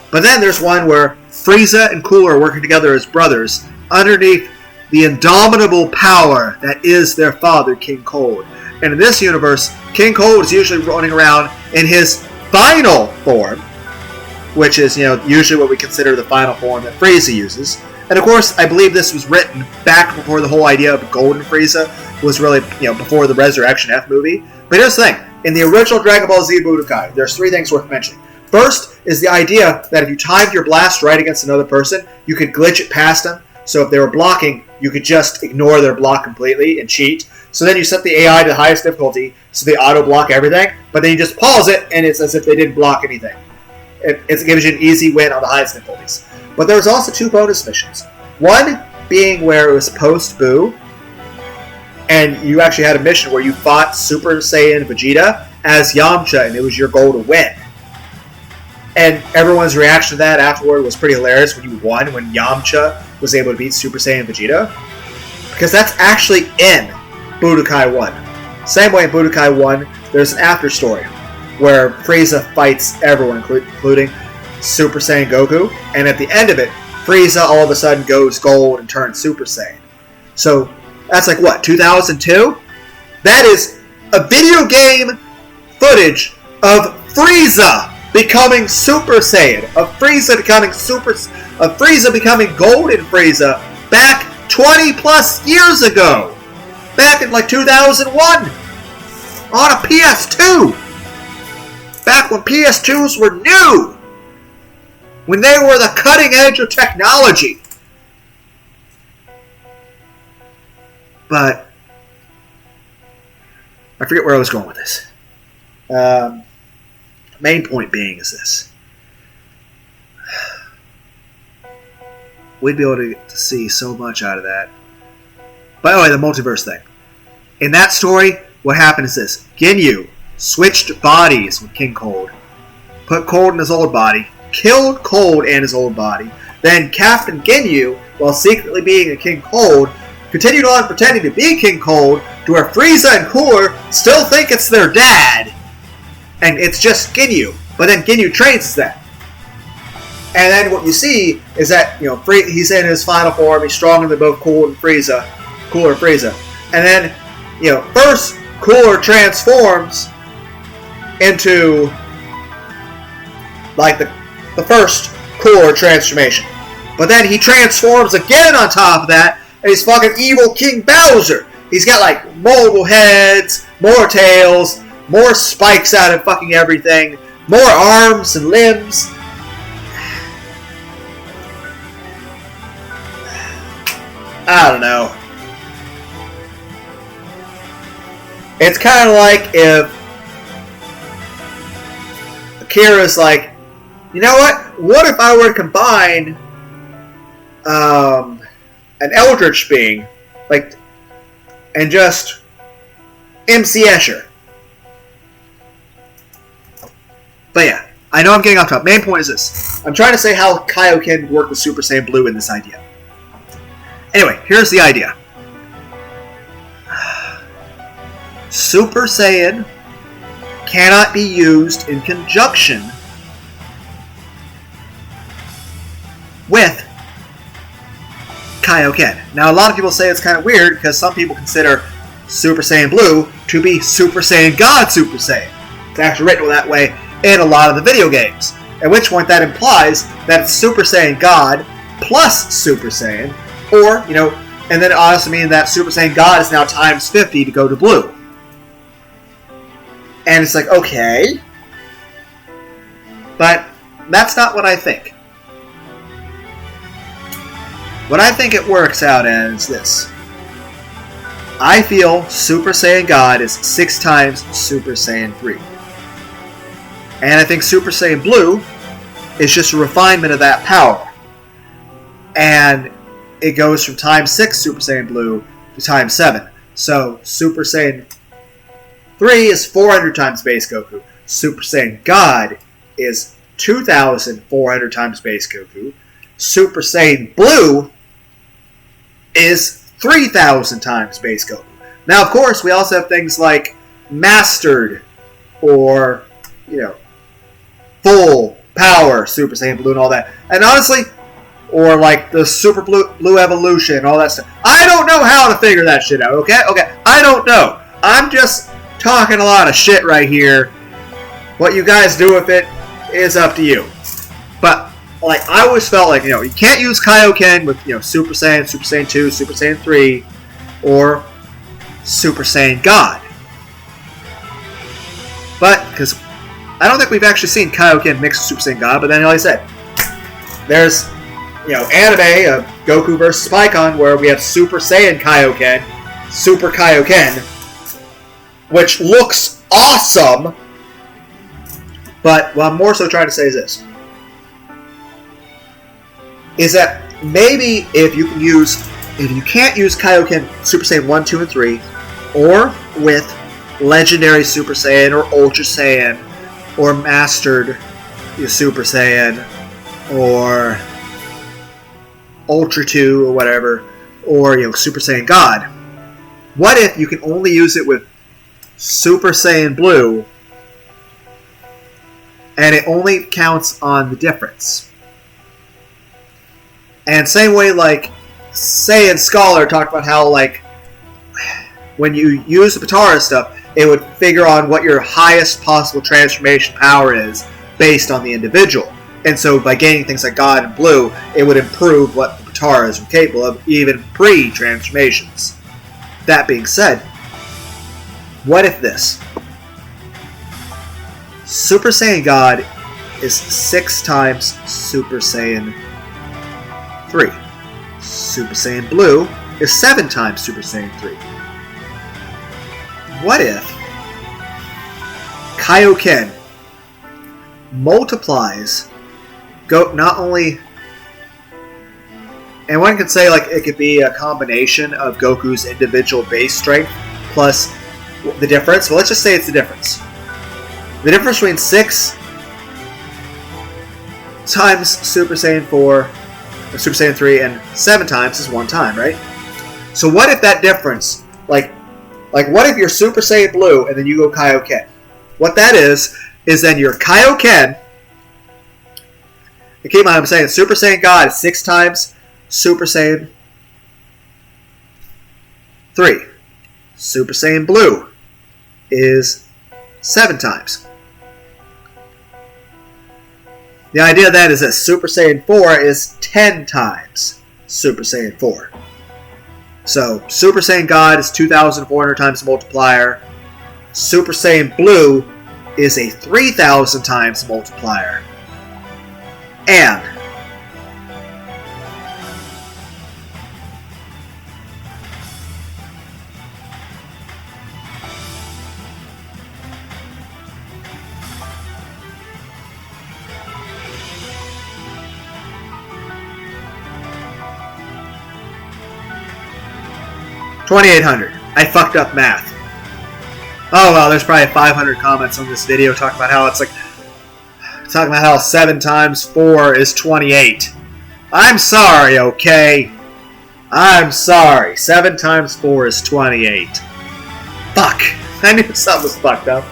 But then there's one where Frieza and Cooler are working together as brothers underneath the indomitable power that is their father, King Cold. And in this universe, King Cold is usually running around in his final form, which is, usually what we consider the final form that Frieza uses. And of course, I believe this was written back before the whole idea of Golden Frieza was really, before the Resurrection F movie. But here's the thing. In the original Dragon Ball Z Budokai, there's 3 things worth mentioning. First is the idea that if you timed your blast right against another person, you could glitch it past them. So if they were blocking, you could just ignore their block completely and cheat. So then you set the AI to the highest difficulty, so they auto-block everything, but then you just pause it, and it's as if they didn't block anything. It gives you an easy win on the highest difficulties. But there was also 2 bonus missions. One being where it was post-Boo, and you actually had a mission where you fought Super Saiyan Vegeta as Yamcha, and it was your goal to win. And everyone's reaction to that afterward was pretty hilarious when you won, when Yamcha was able to beat Super Saiyan Vegeta. Because that's actually in Budokai 1. Same way in Budokai 1, there's an after story where Frieza fights everyone, including Super Saiyan Goku. And at the end of it, Frieza all of a sudden goes gold and turns Super Saiyan. So that's like, what, 2002? That is a video game footage of Frieza becoming Super Saiyan, of Frieza becoming Golden Frieza back 20 plus years ago. Back in like 2001 on a PS2. Back when PS2s were new. When they were the cutting edge of technology. But I forget where I was going with this. Main point being is this. We'd be able to see so much out of that. By the way, the multiverse thing. In that story, what happened is this. Ginyu switched bodies with King Cold. Put Cold in his old body. Killed Cold and his old body. then Captain Ginyu, while secretly being a King Cold, continued on pretending to be King Cold, to where Frieza and Cooler still think it's their dad, and it's just Ginyu. But then Ginyu trains that. And then what you see is that, he's in his final form, he's stronger than both Cooler and Frieza. And then, first Cooler transforms into, like, the first Cooler transformation. But then he transforms again on top of that, and he's fucking evil King Bowser. He's got, like, multiple heads, more tails, more spikes out of fucking everything, more arms and limbs. I don't know. It's kind of like if Akira's like, you know what? What if I were to combine an Eldritch being, like, and just MC Escher? But yeah, I know I'm getting off topic. Main point is this. I'm trying to say how Kaioken worked with Super Saiyan Blue in this idea. Anyway, here's the idea. Super Saiyan cannot be used in conjunction with Kaioken. Now, a lot of people say it's kind of weird because some people consider Super Saiyan Blue to be Super Saiyan God Super Saiyan. It's actually written that way in a lot of the video games. At which point that implies that it's Super Saiyan God plus Super Saiyan, or, and then it also means that Super Saiyan God is now times 50 to go to Blue. And it's like, okay. But that's not what I think. What I think it works out as this. I feel Super Saiyan God is 6 times Super Saiyan 3. And I think Super Saiyan Blue is just a refinement of that power. And it goes from times 6 Super Saiyan Blue to times 7. So Super Saiyan 3 is 400 times base Goku. Super Saiyan God is 2,400 times base Goku. Super Saiyan Blue is 3,000 times base Goku. Now, of course, we also have things like Mastered, or, Full Power Super Saiyan Blue and all that. And honestly, or like the Super Blue Evolution and all that stuff. I don't know how to figure that shit out, okay? Okay, I don't know. I'm just talking a lot of shit right here. What you guys do with it is up to you. But, like, I always felt like, you can't use Kaioken with, Super Saiyan, Super Saiyan 2, Super Saiyan 3, or Super Saiyan God. But, because I don't think we've actually seen Kaioken mixed with Super Saiyan God, but then, like I said, there's, anime of Goku vs. Spikon where we have Super Saiyan Kaioken, Super Kaioken, which looks awesome, but what I'm more so trying to say is this. Is that maybe if you can't use Kaioken Super Saiyan 1, 2, and 3, or with Legendary Super Saiyan, or Ultra Saiyan, or Mastered Super Saiyan, or Ultra 2, or whatever, or Super Saiyan God. What if you can only use it with Super Saiyan Blue, and it only counts on the difference? And same way, like, Saiyan Scholar talked about how, like, when you use the Potara stuff, it would figure on what your highest possible transformation power is based on the individual. And so by gaining things like God and Blue, it would improve what the Potara are capable of, even pre-transformations. That being said, what if this? Super Saiyan God is 6 times Super Saiyan 3. Super Saiyan Blue is 7 times Super Saiyan 3. What if Kaioken multiplies not only, and one could say, like, it could be a combination of Goku's individual base strength plus the difference. Well, let's just say it's the difference. The difference between 6 times Super Saiyan 4 and Super Saiyan 3 and 7 times is 1 time, right? So what if that difference, like what if you're Super Saiyan Blue and then you go Kaioken? What that is then your Kaioken, and keep in mind I'm saying Super Saiyan God is 6 times Super Saiyan 3. Super Saiyan Blue is 7 times. The idea then is that Super Saiyan 4 is 10 times Super Saiyan 4. So, Super Saiyan God is 2,400 times multiplier. Super Saiyan Blue is a 3,000 times multiplier. And $2,800. I fucked up math. Oh well, there's probably 500 comments on this video talking about how 7 times 4 is 28. I'm sorry, okay? I'm sorry. 7 times 4 is 28. Fuck. I knew something was fucked up.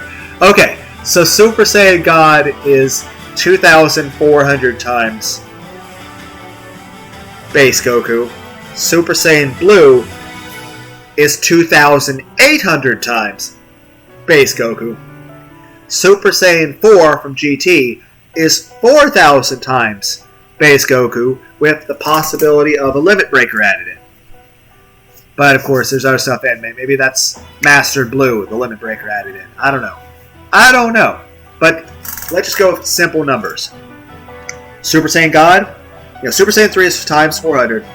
Okay, so Super Saiyan God is 2,400 times base Goku. Super Saiyan Blue is 2,800 times base Goku. Super Saiyan 4 from GT is 4,000 times base Goku with the possibility of a limit breaker added in. But of course there's other stuff in. Maybe that's Mastered Blue, the limit breaker added in. I don't know. But let's just go with simple numbers. Super Saiyan God, Super Saiyan 3 is times 400.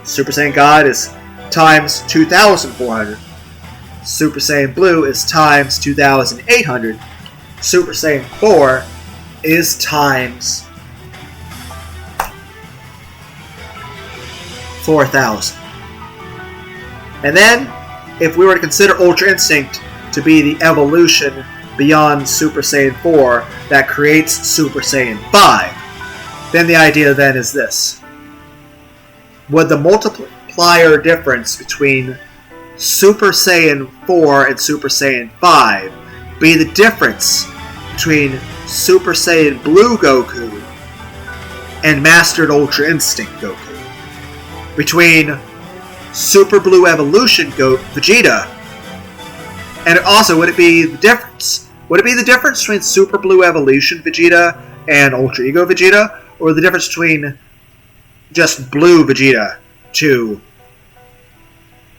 Super Saiyan God is times 2,400. Super Saiyan Blue is times 2,800. Super Saiyan 4 is times 4,000. And then, if we were to consider Ultra Instinct to be the evolution beyond Super Saiyan 4 that creates Super Saiyan 5, then the idea then is this. Would the multiplier difference between Super Saiyan 4 and Super Saiyan 5 be the difference between Super Saiyan Blue Goku and Mastered Ultra Instinct Goku? Between Super Blue Evolution Vegeta, and also would it be the difference? Would it be the difference between Super Blue Evolution Vegeta and Ultra Ego Vegeta, or the difference between just Blue Vegeta to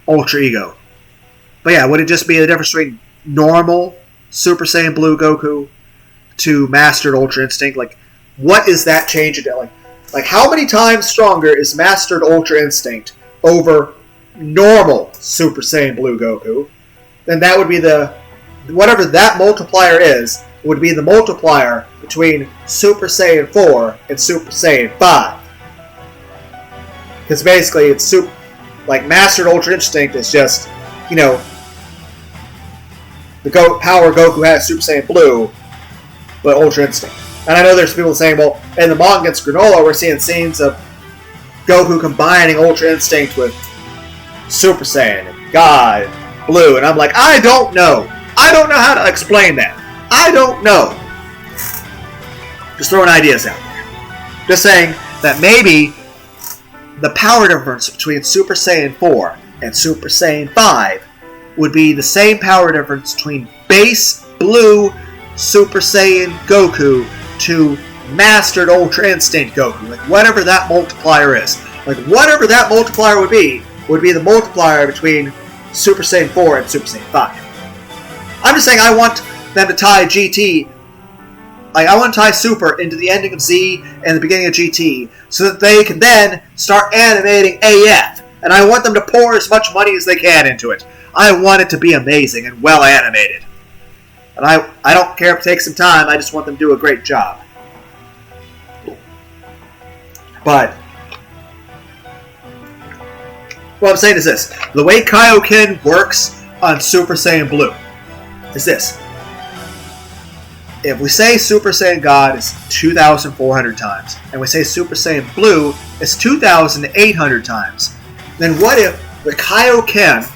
Ultra Ego? But yeah, would it just be the difference between normal Super Saiyan Blue Goku to Mastered Ultra Instinct? Like, what is that change in it? Like how many times stronger is Mastered Ultra Instinct over normal Super Saiyan Blue Goku? Then that would be whatever that multiplier is, would be the multiplier between Super Saiyan 4 and Super Saiyan 5. Because basically it's Mastered Ultra Instinct is just, the power Goku has Super Saiyan Blue, but Ultra Instinct. And I know there's people saying, well, in the manga against Granola, we're seeing scenes of Goku combining Ultra Instinct with Super Saiyan and God and Blue. And I'm like, I don't know. I don't know how to explain that. I don't know. Just throwing ideas out there. Just saying that maybe the power difference between Super Saiyan 4 and Super Saiyan 5 would be the same power difference between base Blue Super Saiyan Goku to Mastered Ultra Instinct Goku. Like, whatever that multiplier is. Like, whatever that multiplier would be the multiplier between Super Saiyan 4 and Super Saiyan 5. I'm just saying I want them to tie GT, I want to tie Super into the ending of Z and the beginning of GT so that they can then start animating AF. And I want them to pour as much money as they can into it. I want it to be amazing and well animated. And I don't care if it takes some time, I just want them to do a great job. But what I'm saying is this. The way Kaioken works on Super Saiyan Blue is this. If we say Super Saiyan God is 2,400 times, and we say Super Saiyan Blue is 2,800 times, then what if the Kaioken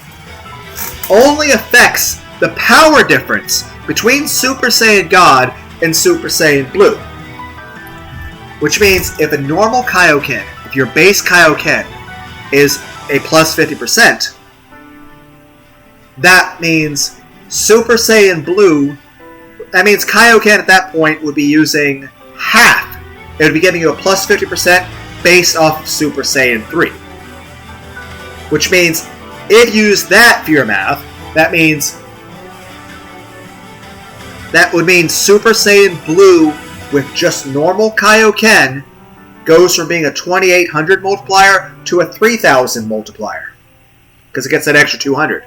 only affects the power difference between Super Saiyan God and Super Saiyan Blue? Which means if a normal Kaioken, if your base Kaioken is a plus 50%, that means Super Saiyan Blue, that means Kaioken at that point would be using half. It would be giving you a plus 50% based off of Super Saiyan 3. Which means, if you use that for your math, that would mean Super Saiyan Blue with just normal Kaioken goes from being a 2,800 multiplier to a 3,000 multiplier. Because it gets that extra 200.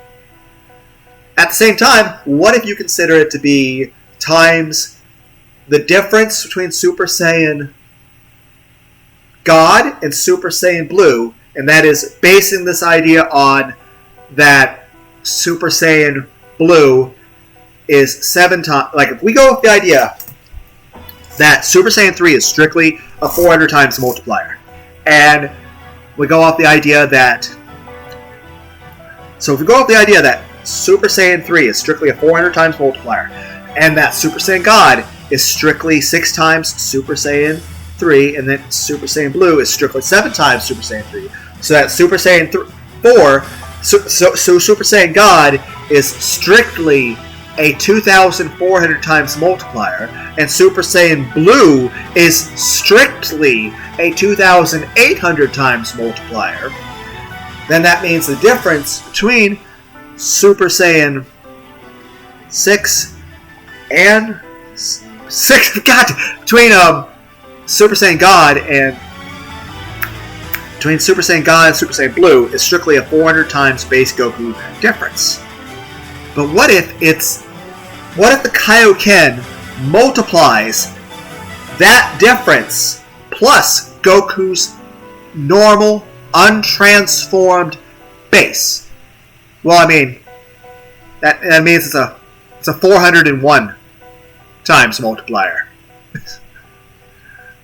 At the same time, what if you consider it to be times the difference between Super Saiyan God and Super Saiyan Blue, and that is basing this idea on that Super Saiyan Blue is 7 times... Like, if we go with the idea that Super Saiyan 3 is strictly a 400 times multiplier, and we go off the idea that... So if we go off the idea that Super Saiyan 3 is strictly a 400 times multiplier, and that Super Saiyan God is strictly 6 times Super Saiyan 3, and then Super Saiyan Blue is strictly 7 times Super Saiyan 3. So that Super Saiyan 4, so Super Saiyan God is strictly a 2,400 times multiplier, and Super Saiyan Blue is strictly a 2,800 times multiplier. Then that means the difference between Super Saiyan 6 and 6, God, between Super Saiyan God and Super Saiyan Blue is strictly a 400 times base Goku difference. But what if the Kaioken multiplies that difference plus Goku's normal untransformed base? Well, I mean, that means it's a 401 times multiplier.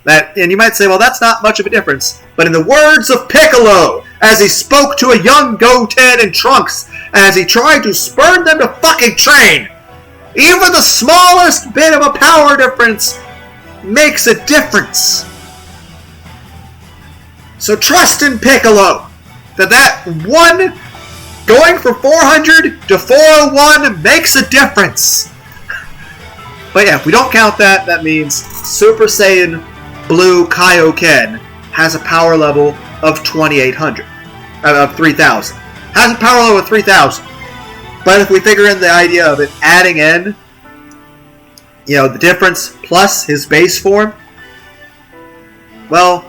And you might say, well, that's not much of a difference. But in the words of Piccolo, as he spoke to a young Goten and Trunks, as he tried to spur them to fucking train, even the smallest bit of a power difference makes a difference. So trust in Piccolo that one going from 400 to 401 makes a difference. But yeah, if we don't count that, that means Super Saiyan Blue Kaioken has a power level of 2,800. Of 3,000. Has a power level of 3,000. But if we figure in the idea of it adding in, the difference plus his base form, well,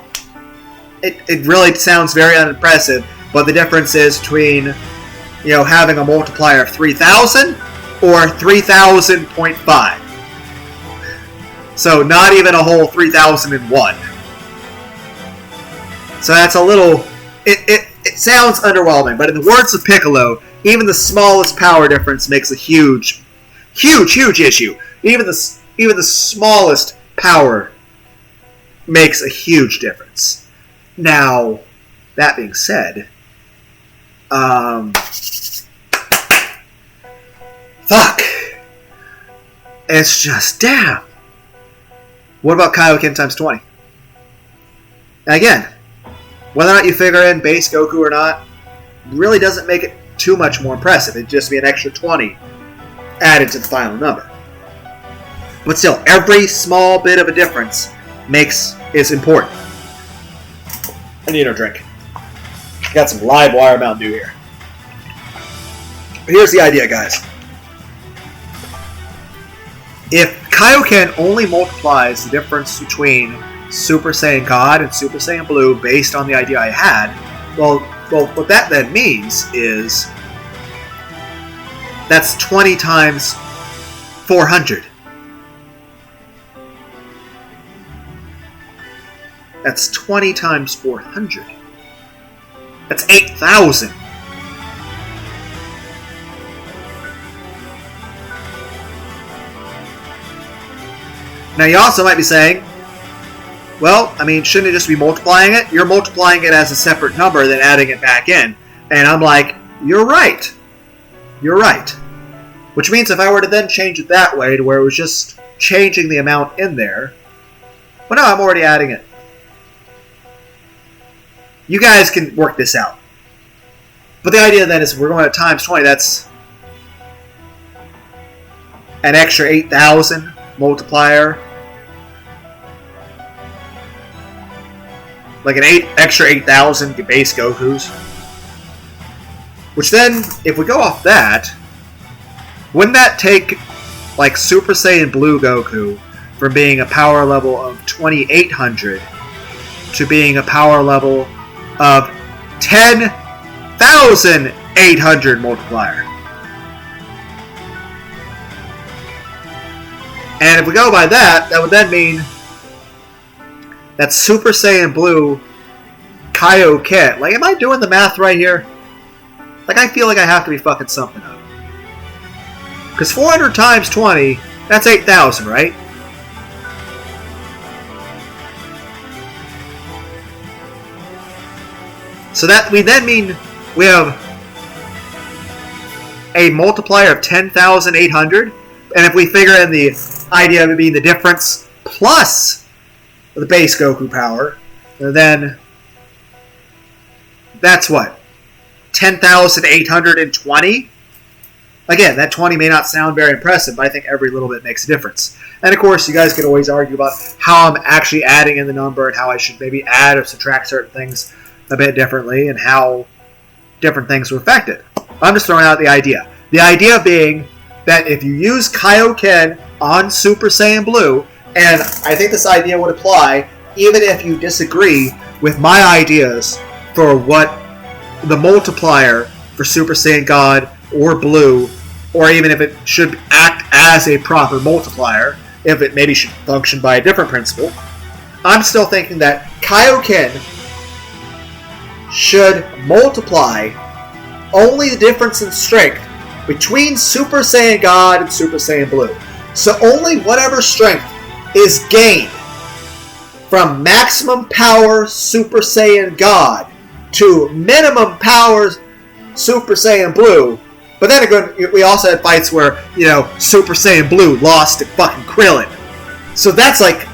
it really sounds very unimpressive, but the difference is between, having a multiplier of 3,000 or 3,000.5. So not even a whole 3,001. So that's a little... It sounds underwhelming, but in the words of Piccolo, even the smallest power difference makes a huge issue. Even the smallest power makes a huge difference. Now, that being said, fuck. It's just, damn. What about Kaioken times 20? And again, whether or not you figure in base Goku or not, really doesn't make it too much more impressive. It'd just be an extra 20 added to the final number. But still, every small bit of a difference is important. I need a drink. Got some live wire Mountain Dew here. But here's the idea, guys. If Kaioken only multiplies the difference between Super Saiyan God and Super Saiyan Blue based on the idea I had, well, what that then means is that's 20 times 400. That's 20 times 400. That's 8,000. Now you also might be saying, well, I mean, shouldn't it just be multiplying it? You're multiplying it as a separate number, then adding it back in. And I'm like, you're right. You're right. Which means if I were to then change it that way, to where it was just changing the amount in there, well, no, I'm already adding it. You guys can work this out. But the idea then is we're going to times 20. That's an extra 8,000 multiplier. Like an extra 8,000 base Gokus. Which then, if we go off that, wouldn't that take like Super Saiyan Blue Goku from being a power level of 2,800 to being a power level of 10,800 multiplier? And if we go by that, that would then mean that Super Saiyan Blue Kaioken. Like, am I doing the math right here? Like, I feel like I have to be fucking something up. Because 400 times 20, that's 8,000, right? So that we then mean we have a multiplier of 10,800. And if we figure in the idea of it being the difference plus the base Goku power, then that's what? 10,820? Again, that 20 may not sound very impressive, but I think every little bit makes a difference. And of course, you guys can always argue about how I'm actually adding in the number and how I should maybe add or subtract certain things a bit differently and how different things will affect it. I'm just throwing out the idea. The idea being that if you use Kaioken on Super Saiyan Blue, and I think this idea would apply even if you disagree with my ideas for what the multiplier for Super Saiyan God or Blue, or even if it should act as a proper multiplier, if it maybe should function by a different principle, I'm still thinking that Kaioken should multiply only the difference in strength between Super Saiyan God and Super Saiyan Blue. So only whatever strength is gained from maximum power Super Saiyan God to minimum power Super Saiyan Blue. But then again, we also had fights where, Super Saiyan Blue lost to fucking Krillin. So that's like,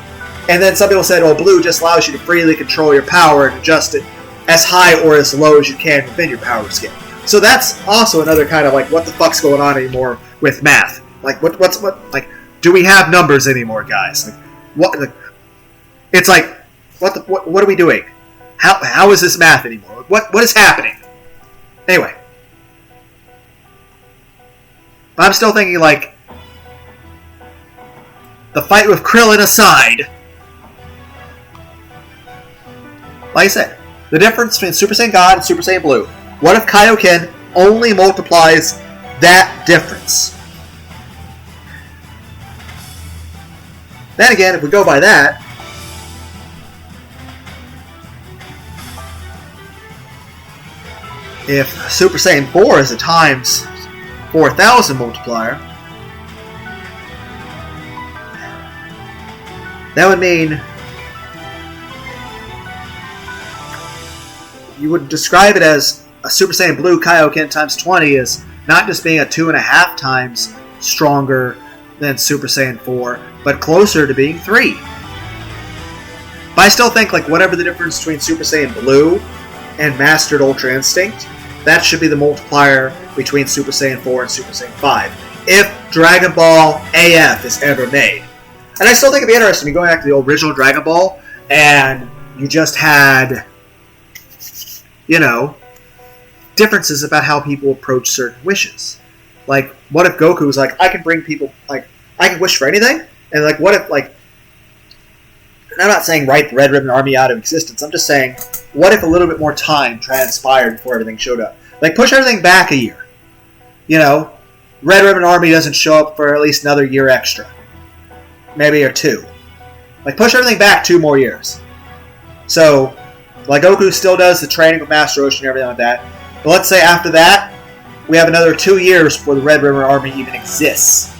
and then some people said, Blue just allows you to freely control your power and adjust it as high or as low as you can within your power scale. So that's also another kind of like, what the fuck's going on anymore with math? Like, what, do we have numbers anymore, guys? Like, what, it's like, what are we doing? How is this math anymore? What is happening? Anyway. But I'm still thinking, like, the fight with Krillin aside, like I said, the difference between Super Saiyan God and Super Saiyan Blue. What if Kaioken only multiplies that difference? Then again, if we go by that, if Super Saiyan 4 is a times 4,000 multiplier, that would mean you would describe it as a Super Saiyan Blue Kaioken times 20 as not just being a 2.5 times stronger than Super Saiyan 4, but closer to being 3. But I still think, like, whatever the difference between Super Saiyan Blue and Mastered Ultra Instinct, that should be the multiplier between Super Saiyan 4 and Super Saiyan 5, if Dragon Ball AF is ever made. And I still think it'd be interesting, going back to the original Dragon Ball, and you just had, differences about how people approach certain wishes. Like, what if Goku was like, I can bring people, like, I can wish for anything? And, like, what if, like, and I'm not saying write the Red Ribbon Army out of existence, I'm just saying, what if a little bit more time transpired before everything showed up? Like, push everything back a year. Red Ribbon Army doesn't show up for at least another year extra. Maybe or 2. Like, push everything back 2 more years. So, like, Goku still does the training with Master Roshi and everything like that. But let's say after that, we have another 2 years before the Red Ribbon Army even exists.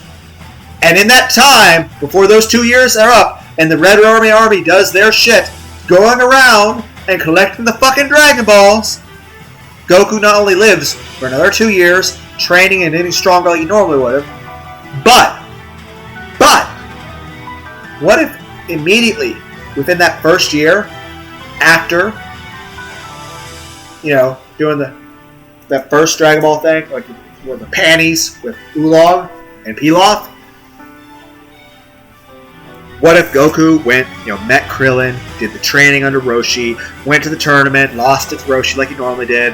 And in that time, before those 2 years are up, and the Red Army does their shit, going around and collecting the fucking Dragon Balls, Goku not only lives for another 2 years, training and getting stronger like he normally would have, but, what if immediately, within that first year, after, doing that first Dragon Ball thing, like with the panties with Oolong and Pilaf, what if Goku went, met Krillin, did the training under Roshi, went to the tournament, lost it to Roshi like he normally did.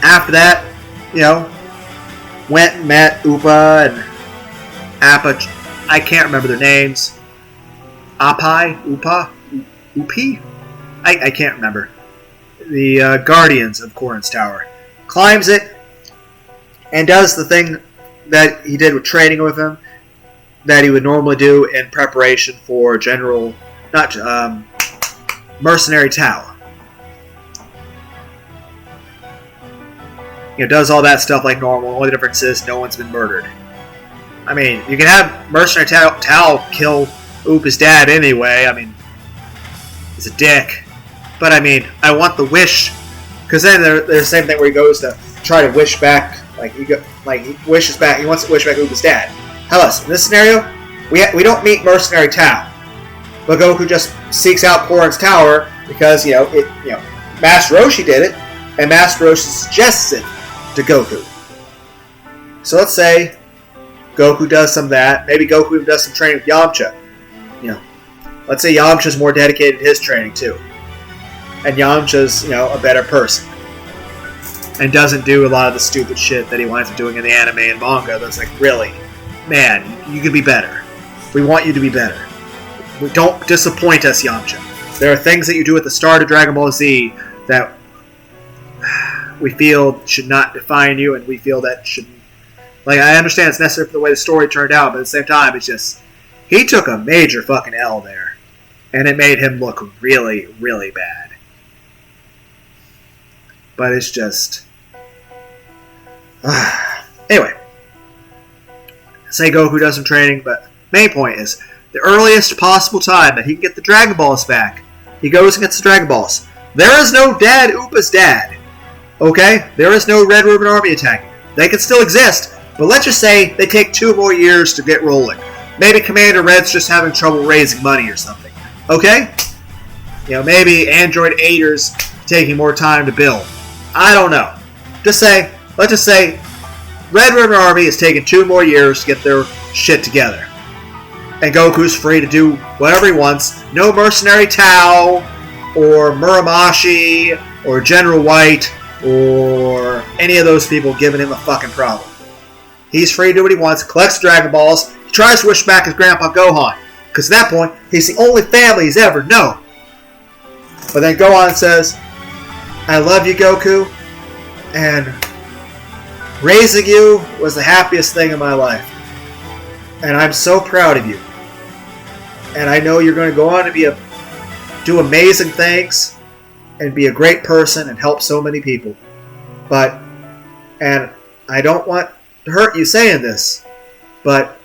After that, went and met Upa and Appa. I can't remember their names. Upi? I can't remember. The Guardians of Korin's Tower. Climbs it and does the thing that he did with training with him that he would normally do in preparation for Mercenary Tao. Does all that stuff like normal. Only difference is no one's been murdered. I mean, you can have Mercenary Tao kill Upa's dad anyway. I mean, he's a dick. But I mean, I want the wish, because then there's the same thing where he goes to try to wish back, he wishes back. He wants to wish back Upa's dad. Tell us, in this scenario, we don't meet Mercenary Tao, but Goku just seeks out Korin's Tower because Master Roshi did it, and Master Roshi suggests it to Goku. So let's say Goku does some of that. Maybe Goku does some training with Yamcha. Let's say Yamcha's more dedicated to his training too, and Yamcha's a better person and doesn't do a lot of the stupid shit that he winds up doing in the anime and manga. That's like, really, man, you can be better. We want you to be better. Don't disappoint us, Yamcha. There are things that you do at the start of Dragon Ball Z that we feel should not define you, and we feel that shouldn't. I understand it's necessary for the way the story turned out, but at the same time, it's just, he took a major fucking L there, and it made him look really, really bad. But it's just... Anyway. Say Goku does some training, but main point is, the earliest possible time that he can get the Dragon Balls back, he goes and gets the Dragon Balls. There is no Dad Upa's dad. Okay? There is no Red Ribbon Army attacking. They can still exist, but let's just say they take 2 more years to get rolling. Maybe Commander Red's just having trouble raising money or something. Okay? Maybe Android 8's taking more time to build. I don't know. Let's just say Red Ribbon Army is taking 2 more years to get their shit together. And Goku's free to do whatever he wants. No Mercenary Tao, or Muramashi, or General White, or any of those people giving him a fucking problem. He's free to do what he wants, collects Dragon Balls, he tries to wish back his Grandpa Gohan, because at that point, he's the only family he's ever known. But then Gohan says, I love you, Goku, and raising you was the happiest thing in my life. And I'm so proud of you. And I know you're going to go on to do amazing things and be a great person and help so many people. And I don't want to hurt you saying this, but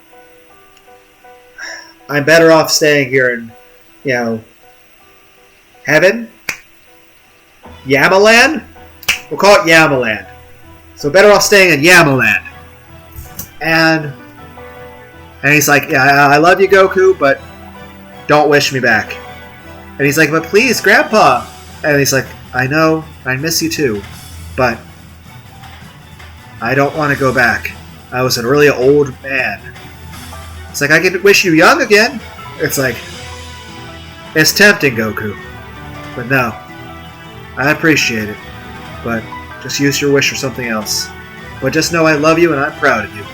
I'm better off staying here in, heaven? Yamaland? We'll call it Yamaland. So better off staying in Yamaland. And he's like, yeah, I love you, Goku, but don't wish me back. And he's like, but please, Grandpa. And he's like, I know, I miss you too, but I don't want to go back. I was a really old man. It's like, I could wish you young again. It's like, it's tempting, Goku. But no. I appreciate it. But just use your wish for something else. But just know I love you and I'm proud of you.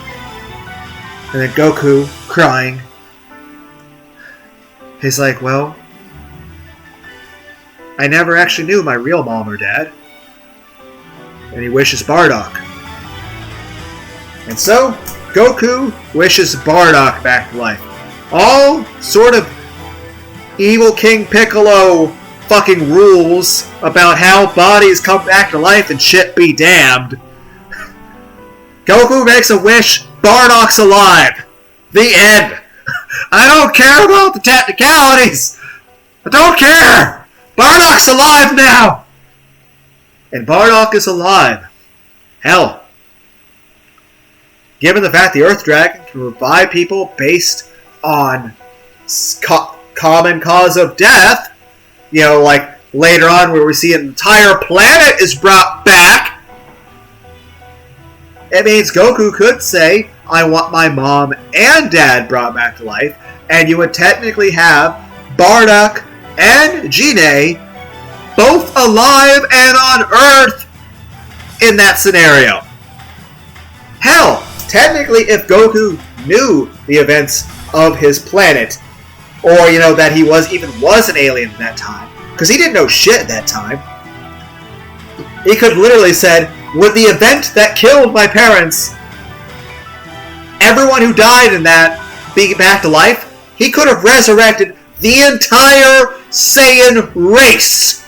And then Goku, crying, he's like, well, I never actually knew my real mom or dad. And he wishes Bardock. And so, Goku wishes Bardock back to life. All sort of evil King Piccolo fucking rules about how bodies come back to life and shit be damned. Goku makes a wish, Bardock's alive. The end. I don't care about the technicalities! I don't care! Bardock's alive now! And Bardock is alive. Hell, given the fact the Earth Dragon can revive people based on common cause of death, you know, like later on where we see an entire planet is brought back, it means Goku could say, I want my mom and dad brought back to life, and you would technically have Bardock and Gine both alive and on Earth in that scenario. Hell, technically if Goku knew the events of his planet, or, you know, that he was an alien at that time, because he didn't know shit at that time, he could literally said, with the event that killed my parents, everyone who died in that being back to life, he could have resurrected the entire Saiyan race,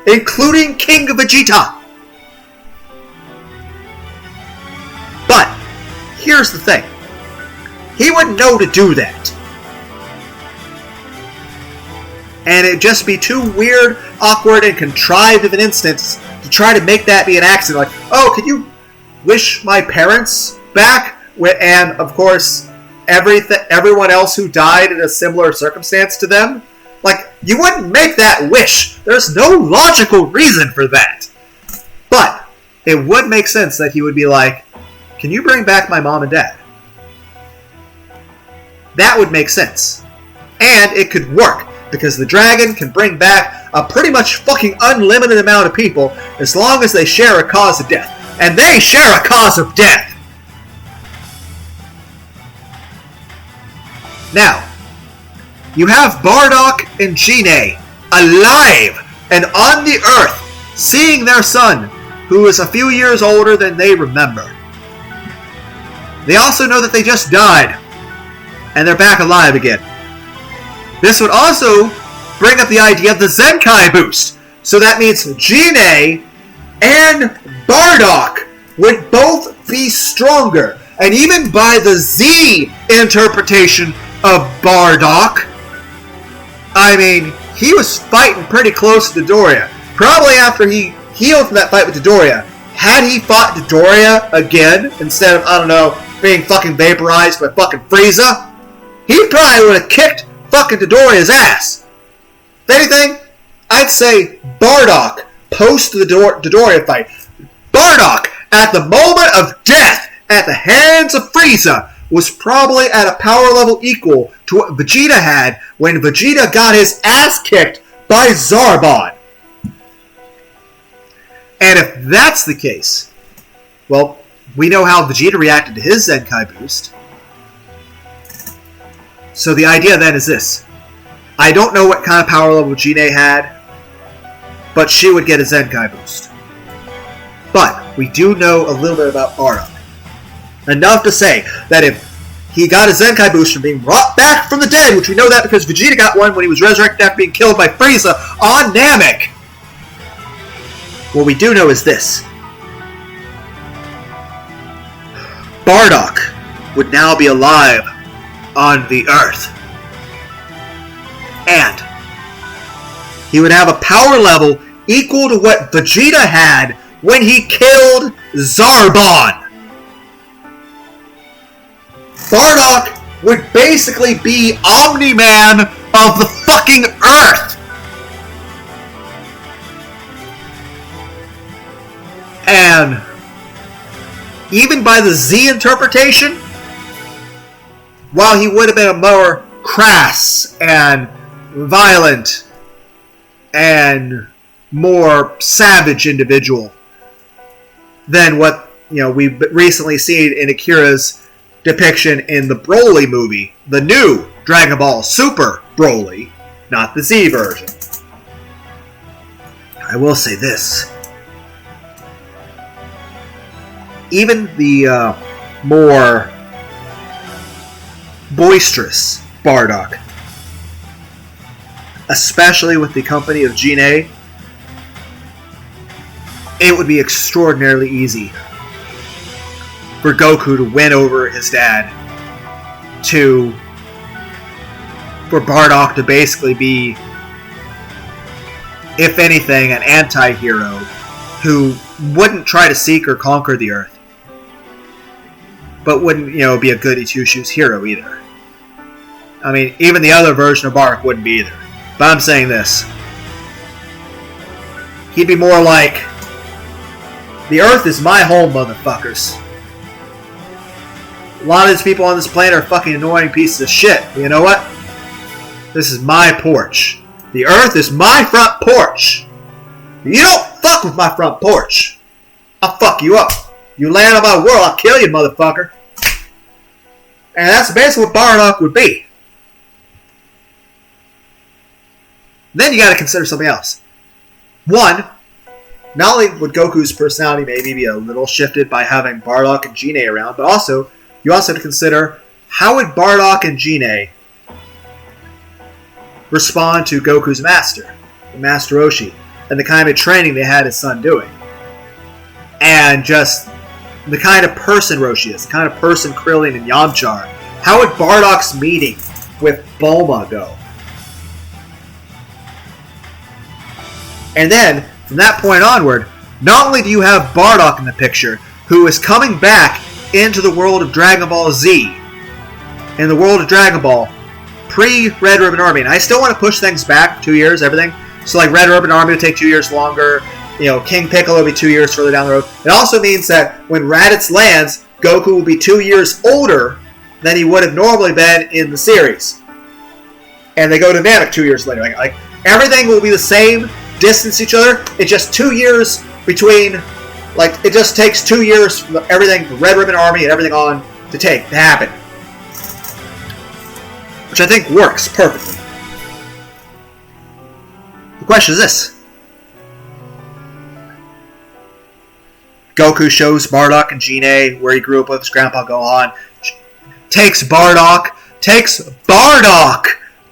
including King Vegeta. But, here's the thing. He wouldn't know to do that. And it'd just be too weird, awkward, and contrived of an instance to try to make that be an accident. Like, oh, could you wish my parents back? And, of course, everyone else who died in a similar circumstance to them? Like, you wouldn't make that wish. There's no logical reason for that. But it would make sense that he would be like, can you bring back my mom and dad? That would make sense. And it could work, because the dragon can bring back a pretty much fucking unlimited amount of people as long as they share a cause of death. And they share a cause of death! Now, you have Bardock and Gine alive and on the Earth, seeing their son, who is a few years older than they remember. They also know that they just died, and they're back alive again. This would also bring up the idea of the Zenkai boost. So that means Gine and Bardock would both be stronger. And even by the Z interpretation of Bardock, I mean, he was fighting pretty close to Dodoria. Probably after he healed from that fight with Dodoria. Had he fought Dodoria again, instead of, I don't know, being fucking vaporized by fucking Frieza, he probably would have kicked fucking Dodoria's ass. If anything, I'd say Bardock post the Dodoria fight. Bardock, at the moment of death at the hands of Frieza, was probably at a power level equal to what Vegeta had when Vegeta got his ass kicked by Zarbon. And if that's the case, well, we know how Vegeta reacted to his Zenkai boost. So the idea then is this. I don't know what kind of power level Gine had, but she would get a Zenkai boost. But we do know a little bit about Bardock. Enough to say that if he got a Zenkai boost from being brought back from the dead, which we know that because Vegeta got one when he was resurrected after being killed by Frieza on Namek, what we do know is this. Bardock would now be alive on the Earth. And he would have a power level equal to what Vegeta had when he killed Zarbon. Bardock would basically be Omni-Man of the fucking Earth. And even by the Z interpretation, while he would have been a more crass and violent and more savage individual than what, you know, we've recently seen in Akira's depiction in the Broly movie, the new Dragon Ball Super Broly, not the Z version. I will say this. Even the more boisterous Bardock, especially with the company of Gine, it would be extraordinarily easy for Goku to win over his dad to for Bardock to basically be, if anything, an anti-hero who wouldn't try to seek or conquer the Earth, but wouldn't, be a goody two-shoes hero either. I mean, even the other version of Bardock wouldn't be either. But I'm saying this. He'd be more like, the Earth is my home, motherfuckers. A lot of these people on this planet are fucking annoying pieces of shit. But you know what? This is my porch. The Earth is my front porch. You don't fuck with my front porch. I'll fuck you up. You land on my world, I'll kill you, motherfucker. And that's basically what Bardock would be. Then you gotta consider something else. One, not only would Goku's personality maybe be a little shifted by having Bardock and Gine around, but also, you also have to consider, how would Bardock and Gine respond to Goku's master, the Master Roshi, and the kind of training they had his son doing? And just the kind of person Roshi is, the kind of person Krillin and Yamcha are. How would Bardock's meeting with Bulma go? And then, from that point onward, not only do you have Bardock in the picture, who is coming back into the world of Dragon Ball Z, in the world of Dragon Ball, pre-Red Ribbon Army, and I still want to push things back 2 years, everything. So like Red Ribbon Army will take 2 years longer, King Piccolo will be 2 years further down the road. It also means that when Raditz lands, Goku will be 2 years older than he would have normally been in the series. And they go to Namek 2 years later. Like everything will be the same distance each other. It's just 2 years between, it just takes 2 years for everything, the Red Ribbon Army and everything on to happen. Which I think works perfectly. The question is this. Goku shows Bardock and Gine where he grew up with his grandpa Gohan. Takes Bardock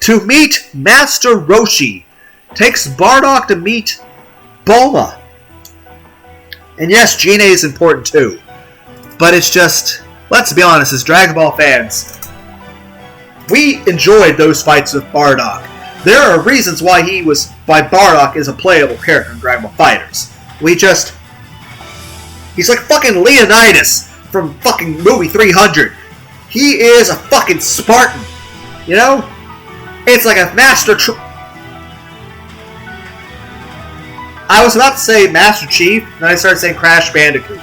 to meet Master Roshi. Takes Bardock to meet Bulma. And yes, Gine is important too. But it's just, let's be honest, as Dragon Ball fans, we enjoyed those fights with Bardock. There are reasons why Bardock is a playable character in Dragon Ball FighterZ. He's like fucking Leonidas from fucking movie 300. He is a fucking Spartan. It's like a I was about to say Master Chief, then I started saying Crash Bandicoot.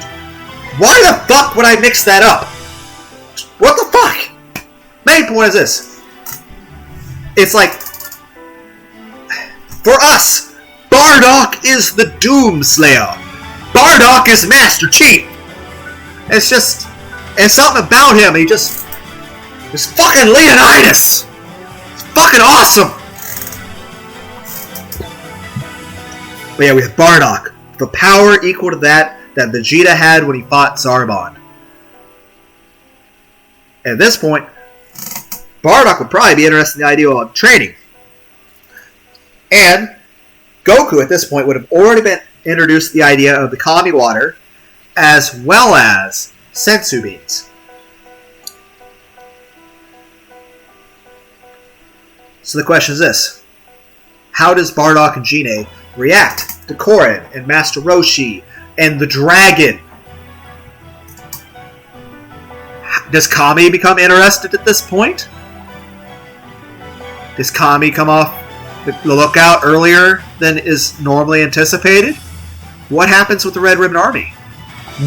Why the fuck would I mix that up? What the fuck? Main point is this. It's like, for us, Bardock is the Doomslayer. Bardock is Master Chief. It's something about him. He's fucking Leonidas. It's fucking awesome. But yeah, we have Bardock. The power equal to that Vegeta had when he fought Zarbon. At this point, Bardock would probably be interested in the idea of training. And Goku at this point would have already been introduced the idea of the Kami Water as well as Sensu Beans. So the question is this. How does Bardock and Gine react to Korin and Master Roshi and the Dragon? Does Kami become interested at this point? Does Kami come off the lookout earlier than is normally anticipated? What happens with the Red Ribbon Army?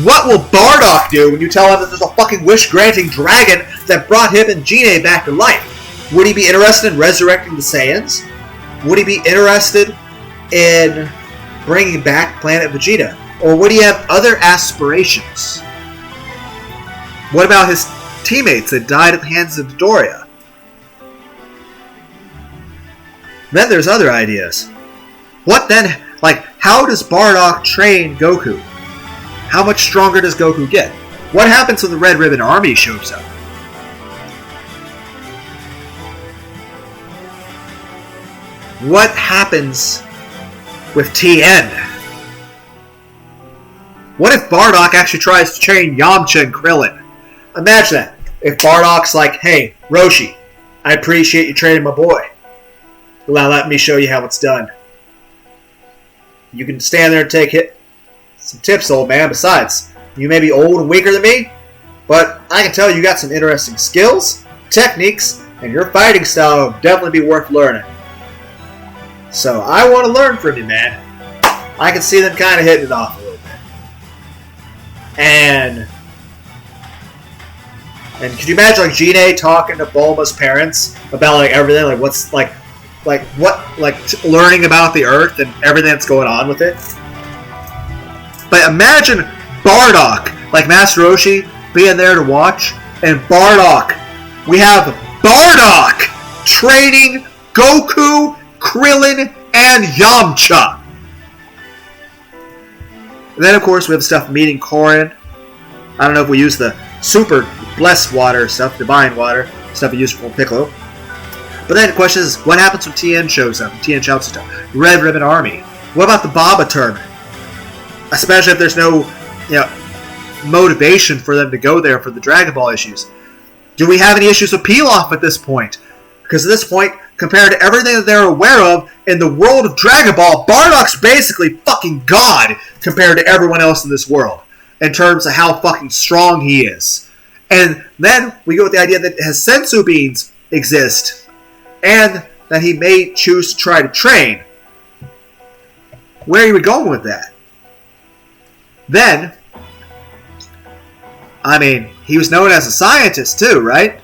What will Bardock do when you tell him that there's a fucking wish-granting dragon that brought him and Gine back to life? Would he be interested in resurrecting the Saiyans? Would he be interested in bringing back Planet Vegeta? Or would he have other aspirations? What about his teammates that died at the hands of Dodoria? Then there's other ideas. What then, how does Bardock train Goku? How much stronger does Goku get? What happens when the Red Ribbon Army shows up? What happens with Tien? What if Bardock actually tries to train Yamcha and Krillin? Imagine that. If Bardock's like, hey, Roshi, I appreciate you training my boy. Well, let me show you how it's done. You can stand there and take some tips, old man. Besides, you may be old and weaker than me, but I can tell you got some interesting skills, techniques, and your fighting style will definitely be worth learning. So I want to learn from you, man. I can see them kind of hitting it off a little bit. And could you imagine like Gine talking to Bulma's parents about like everything, like what's learning about the Earth and everything that's going on with it? But imagine Bardock, like Master Roshi, being there to watch, and Bardock. We have Bardock training Goku, Krillin, and Yamcha. And then, of course, we have the stuff meeting Korin. I don't know if we use the super blessed water stuff, divine water, stuff we use for Piccolo. But then the question is, what happens when Tien shows up? Tien shouts stuff. Red Ribbon Army. What about the Baba tournament? Especially if there's no, motivation for them to go there for the Dragon Ball issues. Do we have any issues with Pilaf at this point? Because at this point, compared to everything that they're aware of in the world of Dragon Ball, Bardock's basically fucking God compared to everyone else in this world in terms of how fucking strong he is. And then we go with the idea that his sensu beans exist and that he may choose to try to train. Where are we going with that? Then, I mean, he was known as a scientist too, right?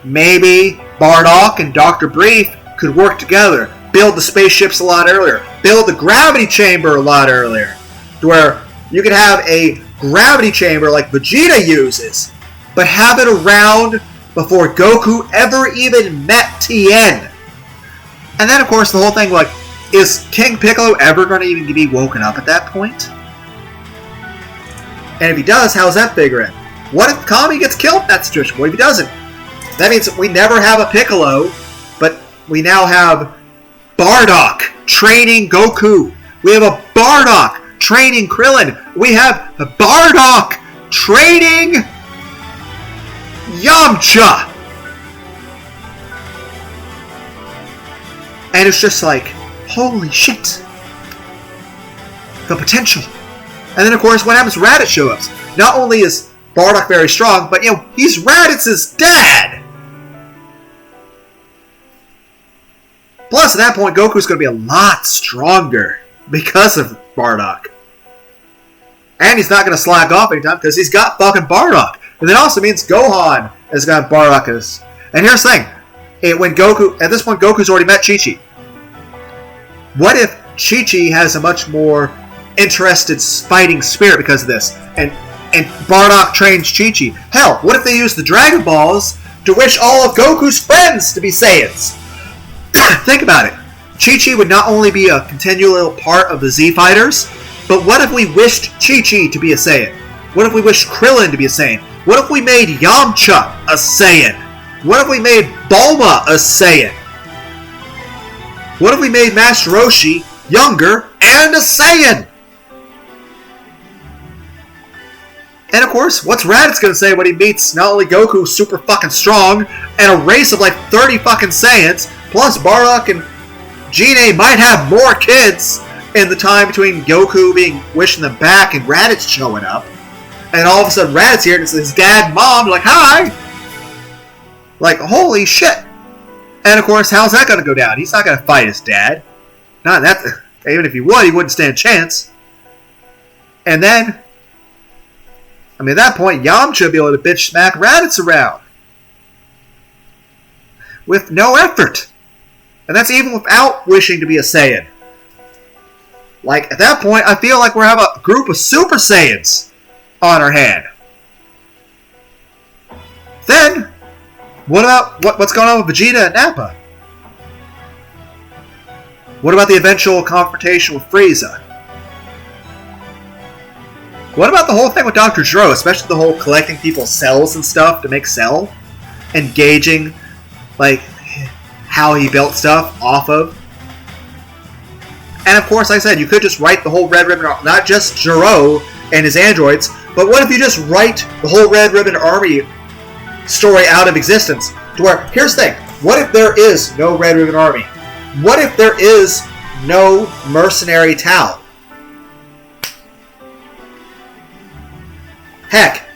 Maybe Bardock and Dr. Brief could work together, build the spaceships a lot earlier, build the gravity chamber a lot earlier, to where you could have a gravity chamber like Vegeta uses, but have it around before Goku ever even met Tien. And then, of course, the whole thing, like, is King Piccolo ever going to even be woken up at that point? And if he does, how's that figure in? What if Kami gets killed in that situation? What if he doesn't? That means that we never have a Piccolo, but we now have Bardock training Goku. We have a Bardock training Krillin. We have a Bardock training Yamcha. And it's just like, holy shit. The potential. And then, of course, what happens when Raditz shows up? Not only is Bardock very strong, but, he's Raditz's dad! Plus, at that point, Goku's going to be a lot stronger because of Bardock. And he's not going to slack off anytime because he's got fucking Bardock. And that also means Gohan has got Bardock. And here's the thing. At this point, Goku's already met Chi-Chi. What if Chi-Chi has a much more interested fighting spirit because of this? And Bardock trains Chi-Chi. Hell, what if they use the Dragon Balls to wish all of Goku's friends to be Saiyans? Think about it. Chi-Chi would not only be a continual part of the Z Fighters, but what if we wished Chi-Chi to be a Saiyan? What if we wished Krillin to be a Saiyan? What if we made Yamcha a Saiyan? What if we made Bulma a Saiyan? What if we made Master Roshi younger and a Saiyan? And of course, what's Raditz gonna say when he meets not only Goku super fucking strong and a race of like 30 fucking Saiyans, plus Bardock and Gine might have more kids in the time between Goku wishing them back and Raditz showing up. And all of a sudden Raditz here and it's his dad and mom like, hi! Like, holy shit! And of course, how's that gonna go down? He's not gonna fight his dad. Not that. Even if he would, he wouldn't stand a chance. And then, I mean, at that point, Yamcha would be able to bitch smack Raditz around. With no effort. And that's even without wishing to be a Saiyan. Like, at that point, I feel like we're having a group of Super Saiyans on our hand. Then, what about what's going on with Vegeta and Nappa? What about the eventual confrontation with Frieza? What about the whole thing with Dr. Gero, especially the whole collecting people's cells and stuff to make Cell? Engaging, like, how he built stuff off of? And of course, like I said, you could just write the whole Red Ribbon Army, not just Gero and his androids, but what if you just write the whole Red Ribbon Army story out of existence? To where, here's the thing. What if there is no Red Ribbon Army? What if there is no mercenary Tau? Heck,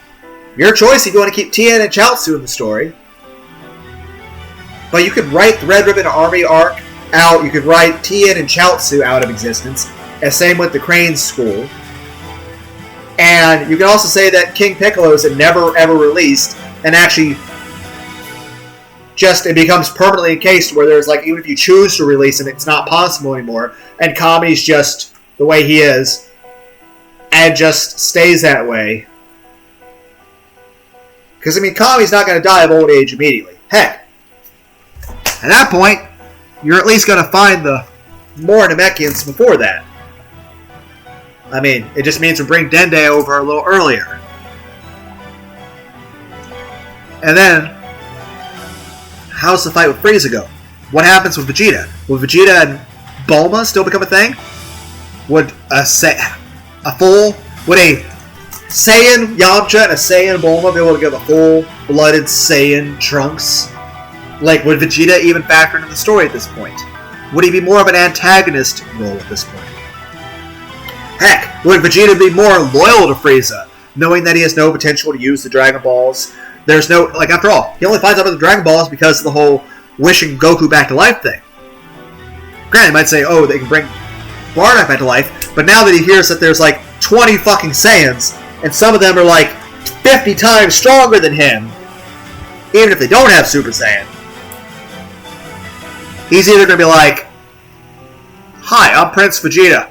your choice if you want to keep Tien and Chaozu in the story. But you could write the Red Ribbon Army arc out. You could write Tien and Chaozu out of existence. And same with the Crane School. And you can also say that King Piccolo's are never ever released, and actually just it becomes permanently encased where there's like, even if you choose to release him, it's not possible anymore. And Kami's just the way he is, and just stays that way. Because, I mean, Kami's not going to die of old age immediately. Heck, at that point, you're at least going to find the more Namekians before that. I mean, it just means we bring Dende over a little earlier. And then, how's the fight with Frieza go? What happens with Vegeta? Will Vegeta and Bulma still become a thing? Would a Saiyan Yamcha and a Saiyan Bulma be able to give a full-blooded Saiyan Trunks? Like, would Vegeta even factor into the story at this point? Would he be more of an antagonist role at this point? Heck, would Vegeta be more loyal to Frieza, knowing that he has no potential to use the Dragon Balls? There's no, like, after all, he only finds out about the Dragon Balls because of the whole wishing Goku back to life thing. Granted, he might say, oh, they can bring Bardock back to life, but now that he hears that there's like 20 fucking Saiyans, and some of them are like 50 times stronger than him, even if they don't have Super Saiyan, he's either going to be like, hi, I'm Prince Vegeta.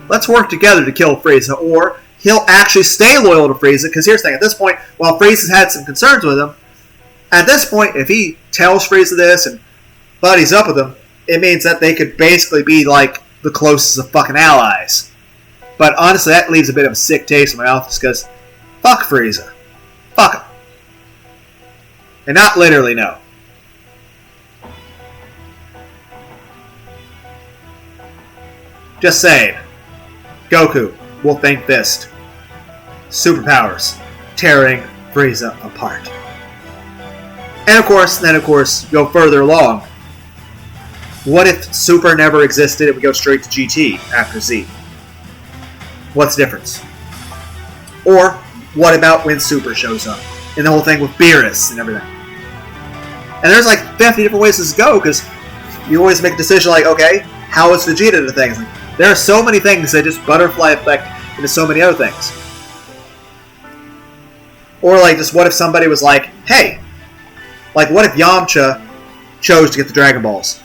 Let's work together to kill Frieza, or he'll actually stay loyal to Frieza, because here's the thing, at this point, while Frieza's had some concerns with him, at this point, if he tells Frieza this and buddies up with him, it means that they could basically be like the closest of fucking allies. But honestly, that leaves a bit of a sick taste in my mouth, just because, fuck Frieza. Fuck him. And not literally, no. Just saying. Goku, Wolfang Fist. Superpowers. Tearing Frieza apart. And of course, go further along. What if Super never existed and we go straight to GT after Z? What's the difference? Or, what about when Super shows up? And the whole thing with Beerus and everything. And there's like 50 different ways this go, because you always make a decision like, okay, how is Vegeta the things? Like, there are so many things that just butterfly effect into so many other things. Or like, just what if somebody was like, hey, like what if Yamcha chose to get the Dragon Balls?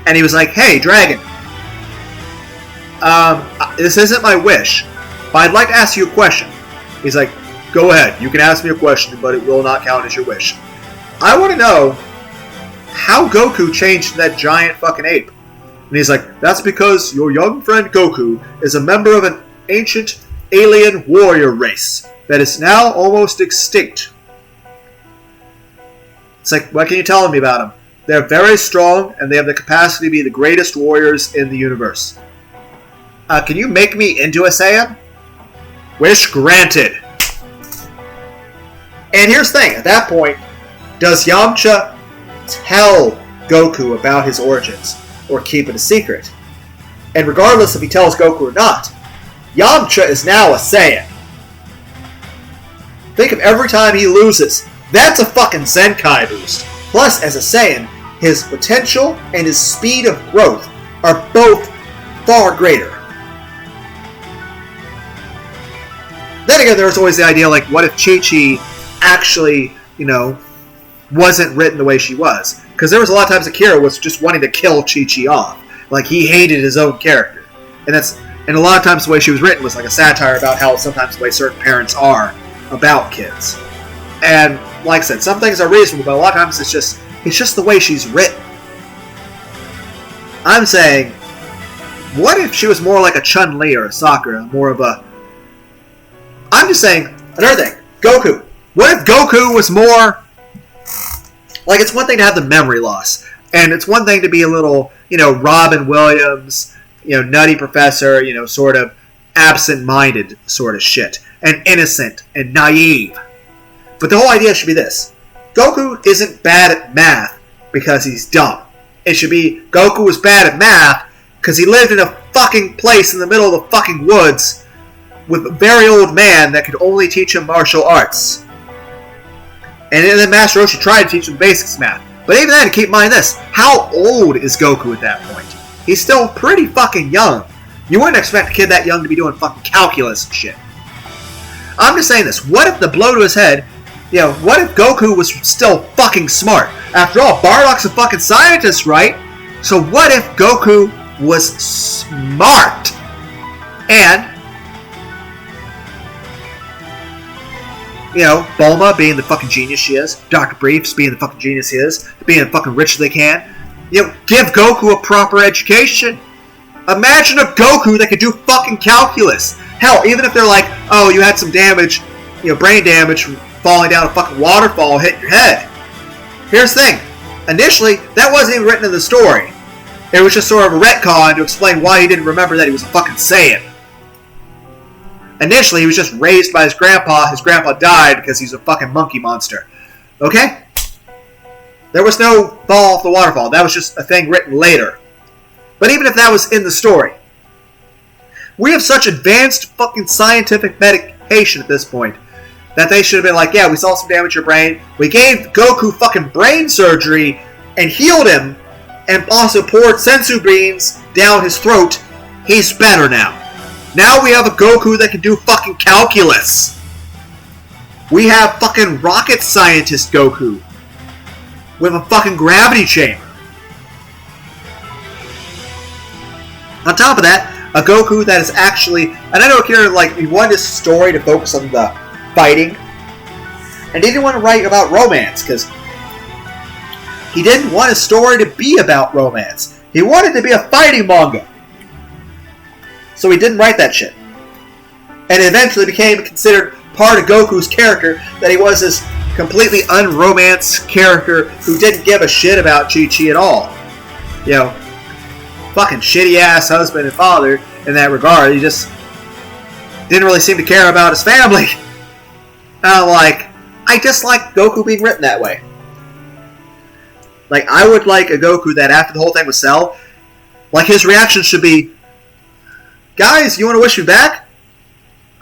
And he was like, hey, Dragon, this isn't my wish, but I'd like to ask you a question. He's like, go ahead, you can ask me a question, but it will not count as your wish. I want to know how Goku changed that giant fucking ape. And he's like, that's because your young friend Goku is a member of an ancient alien warrior race that is now almost extinct. It's like, what can you tell me about them? They're very strong, and they have the capacity to be the greatest warriors in the universe. Can you make me into a Saiyan? Wish granted. And here's the thing, at that point, does Yamcha tell Goku about his origins, or keep it a secret? And regardless if he tells Goku or not, Yamcha is now a Saiyan. Think of every time he loses. That's a fucking Zenkai boost. Plus, as a Saiyan, his potential and his speed of growth are both far greater. Then again, there's always the idea, like, what if Chi-Chi actually, wasn't written the way she was? Because there was a lot of times Akira was just wanting to kill Chi-Chi off. Like, he hated his own character. And a lot of times the way she was written was like a satire about how sometimes the way certain parents are about kids. And, like I said, some things are reasonable, but a lot of times it's just the way she's written. I'm saying, what if she was more like a Chun-Li or a Sakura, more of a... I'm just saying, another thing, Goku. What if Goku was more... Like, it's one thing to have the memory loss, and it's one thing to be a little, Robin Williams, nutty professor, sort of absent-minded sort of shit, and innocent and naive. But the whole idea should be this. Goku isn't bad at math because he's dumb. It should be Goku was bad at math because he lived in a fucking place in the middle of the fucking woods with a very old man that could only teach him martial arts. And then Master Roshi tried to teach him basics math. But even then, keep in mind this. How old is Goku at that point? He's still pretty fucking young. You wouldn't expect a kid that young to be doing fucking calculus and shit. I'm just saying this. What if the blow to his head, what if Goku was still fucking smart? After all, Bardock's a fucking scientist, right? So what if Goku was smart? And, Bulma being the fucking genius she is, Dr. Briefs being the fucking genius he is, being fucking rich as they can, give Goku a proper education. Imagine a Goku that could do fucking calculus. Hell, even if they're like, oh, you had some damage, brain damage from falling down a fucking waterfall, hit your head. Here's the thing. Initially, that wasn't even written in the story. It was just sort of a retcon to explain why he didn't remember that he was a fucking Saiyan. Initially, he was just raised by his grandpa. His grandpa died because he's a fucking monkey monster. Okay? There was no fall off the waterfall. That was just a thing written later. But even if that was in the story, we have such advanced fucking scientific medication at this point that they should have been like, yeah, we saw some damage to your brain. We gave Goku fucking brain surgery and healed him and also poured sensu beans down his throat. He's better now. Now we have a Goku that can do fucking calculus. We have fucking rocket scientist Goku with a fucking gravity chamber. On top of that, a Goku that is actually, and I know Akira, he wanted his story to focus on the fighting, and he didn't want to write about romance, because he didn't want his story to be about romance. He wanted to be a fighting manga. So he didn't write that shit. And it eventually became considered part of Goku's character that he was this completely unromanced character who didn't give a shit about Chi-Chi at all. Fucking shitty-ass husband and father in that regard. He just didn't really seem to care about his family. And I'm like, I dislike Goku being written that way. I would like a Goku that after the whole thing with Cell, his reaction should be, guys, you want to wish me back?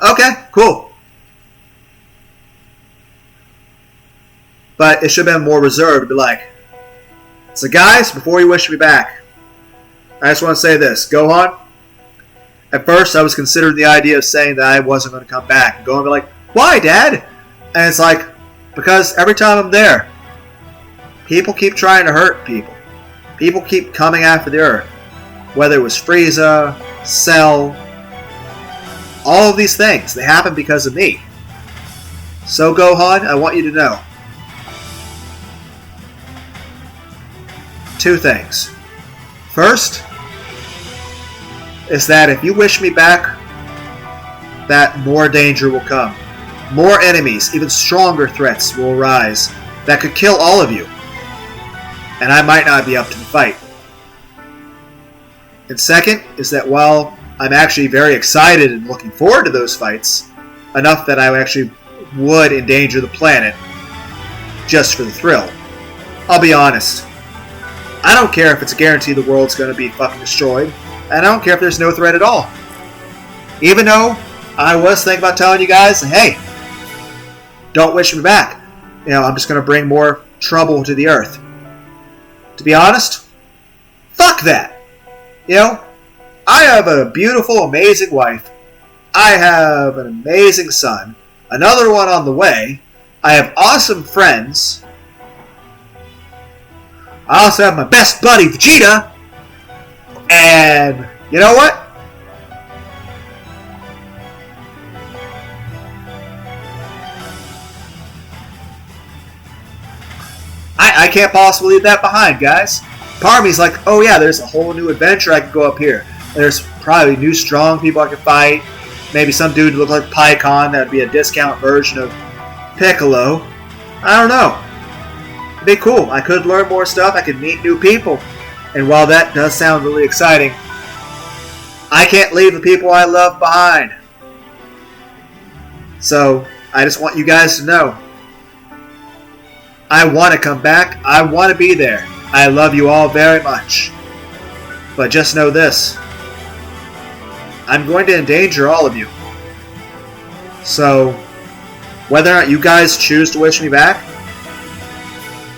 Okay, cool. But it should have been more reserved to be like, so guys, before you wish me back, I just want to say this. Gohan, at first I was considering the idea of saying that I wasn't going to come back. And Gohan would be like, why, Dad? And it's like, because every time I'm there, people keep trying to hurt people. People keep coming after the Earth. Whether it was Frieza, Cell, all of these things. They happen because of me. So Gohan, I want you to know two things. First is that if you wish me back, that more danger will come. More enemies, even stronger threats will arise that could kill all of you. And I might not be up to the fight. And second is that while I'm actually very excited and looking forward to those fights, enough that I actually would endanger the planet just for the thrill. I'll be honest. I don't care if it's a guarantee the world's going to be fucking destroyed, and I don't care if there's no threat at all. Even though I was thinking about telling you guys, hey, don't wish me back. I'm just going to bring more trouble to the Earth. To be honest, fuck that. I have a beautiful, amazing wife. I have an amazing son. Another one on the way. I have awesome friends. I also have my best buddy, Vegeta. And you know what? I can't possibly leave that behind, guys. Part of me's like, oh yeah, there's a whole new adventure I could go up here. There's probably new strong people I could fight. Maybe some dude look like Pycon that would be a discount version of Piccolo. I don't know. It'd be cool. I could learn more stuff. I could meet new people. And while that does sound really exciting, I can't leave the people I love behind. So, I just want you guys to know, I want to come back. I want to be there. I love you all very much. But just know this. I'm going to endanger all of you. So, whether or not you guys choose to wish me back,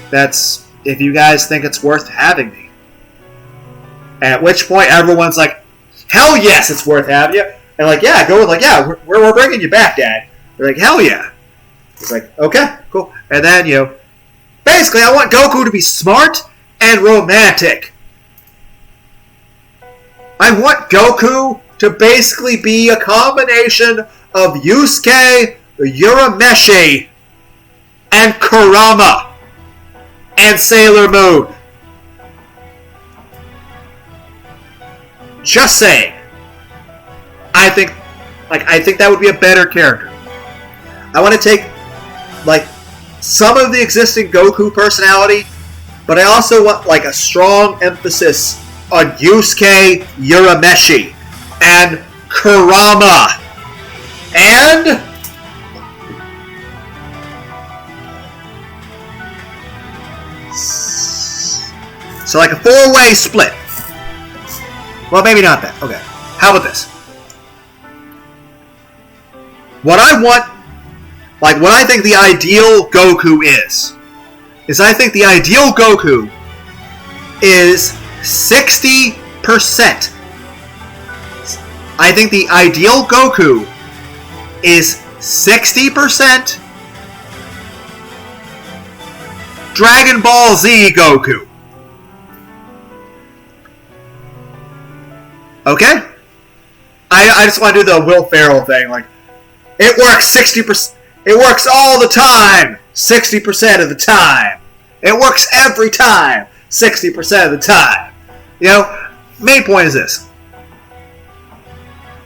that's if you guys think it's worth having me. At which point everyone's like, hell yes, it's worth having you. And like, yeah, go with like, yeah, we're bringing you back, Dad. They're like, hell yeah. It's like, okay, cool. And then, you know, basically I want Goku to be smart and romantic. I want Goku to basically be a combination of Yusuke, Urameshi, and Kurama, and Sailor Moon. Just saying. I think that would be a better character. I want to take, like, some of the existing Goku personality, but I also want, like, a strong emphasis on Yusuke Urameshi and Kurama. And so like a 4-way split. Well, maybe not that. Okay. How about this? What I want, like what I think the ideal Goku is I think the ideal Goku is 60%. I think the ideal Goku is 60% Dragon Ball Z Goku. Okay? I just want to do the Will Ferrell thing, like, it works 60%, it works all the time, 60% of the time. It works every time, 60% of the time. You know, main point is this.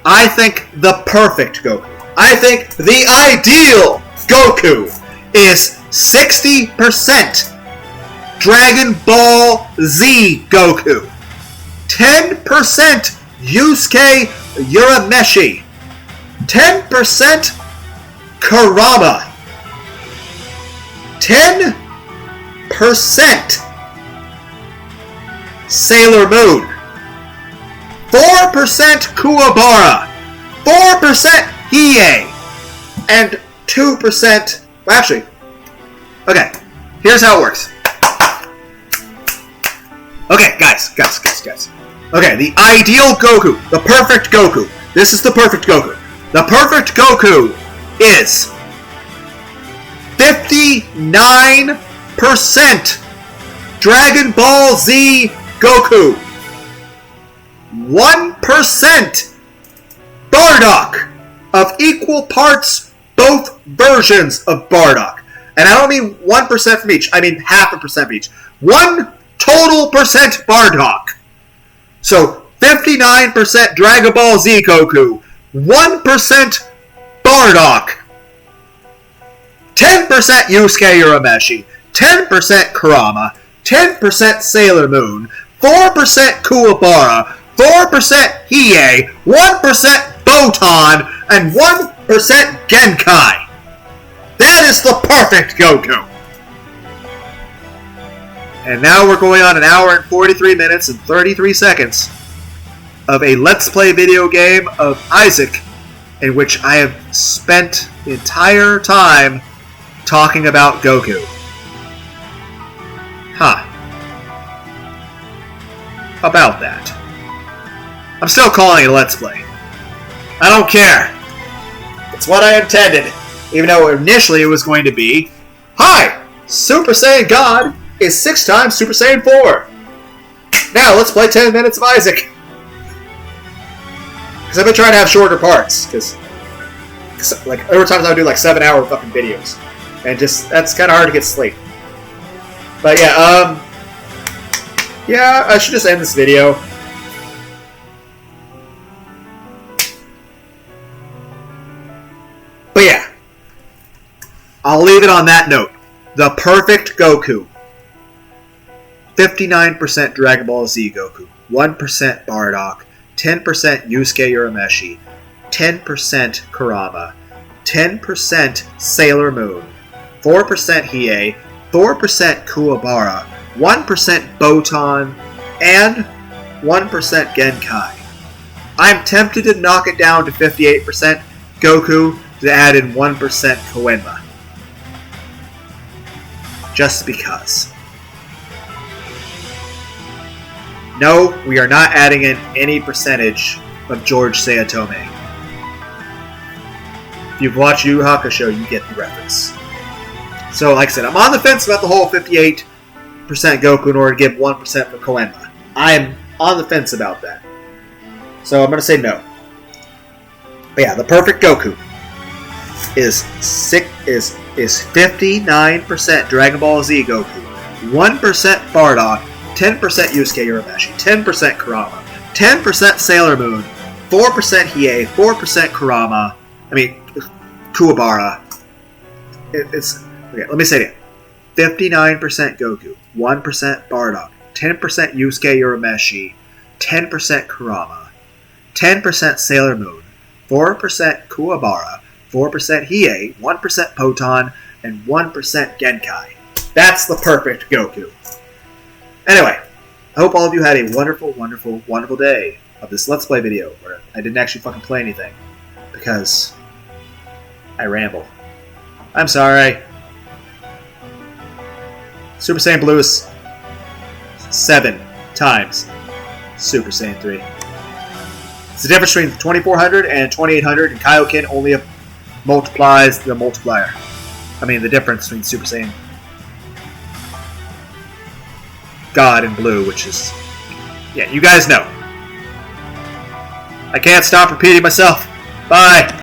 I think the perfect Goku, I think the ideal Goku is 60% Dragon Ball Z Goku, 10% Yusuke Urameshi, 10% Kurama, 10% Sailor Moon, 4% Kuwabara, 4% Hiei, and 2%... Well, actually, okay, here's how it works. Okay, guys. Okay, the ideal Goku, the perfect Goku. This is the perfect Goku. The perfect Goku is 59% Dragon Ball Z Goku, 1% Bardock, of equal parts both versions of Bardock. And I don't mean 1% from each, I mean 0.5% from each. 1 total percent Bardock. So 59% Dragon Ball Z Goku, 1% Bardock, 10% Yusuke Urameshi, 10% Kurama, 10% Sailor Moon, 4% Kuwabara, 4% Hiei, 1% Botan, and 1% Genkai. That is the perfect Goku. And now we're going on 1 hour and 43 minutes and 33 seconds of a Let's Play video game of Isaac, in which I have spent the entire time talking about Goku. Huh. About that. I'm still calling it a Let's Play. I don't care. It's what I intended. Even though initially it was going to be, hi! Super Saiyan God is 6 times Super Saiyan 4. Now let's play 10 minutes of Isaac. Because I've been trying to have shorter parts. Because like, there were times I would do like 7-hour fucking videos. And just, that's kind of hard to get sleep. But yeah, yeah, I should just end this video. But yeah, I'll leave it on that note. The perfect Goku. 59% Dragon Ball Z Goku, 1% Bardock, 10% Yusuke Urameshi, 10% Kurama, 10% Sailor Moon, 4% Hiei, 4% Kuwabara, 1% Botan, and 1% Genkai. I'm tempted to knock it down to 58% Goku to add in 1% Koenma. Just because. No, we are not adding in any percentage of George Sayatome. If you've watched Yu Yu Hakusho, you get the reference. So, like I said, I'm on the fence about the whole 58% Goku in order to give 1% for Koenma. I am on the fence about that. So I'm going to say no. But yeah, the perfect Goku is 59% Dragon Ball Z Goku, 1% Bardock, 10% Yusuke Urameshi, 10% Kurama, 10% Sailor Moon, 4% Hiei, 4% Kuwabara. It's okay. Let me say it. 59% Goku, 1% Bardock, 10% Yusuke Urameshi, 10% Kurama, 10% Sailor Moon, 4% Kuwabara, 4% Hiei, 1% Poton, and 1% Genkai. That's the perfect Goku. Anyway, I hope all of you had a wonderful, wonderful, wonderful day of this Let's Play video where I didn't actually fucking play anything because I ramble. I'm sorry. Super Saiyan Blue is 7 times Super Saiyan 3. It's the difference between 2400 and 2800, and Kaioken only multiplies the multiplier. I mean, the difference between Super Saiyan God and Blue, which is... yeah, you guys know. I can't stop repeating myself. Bye!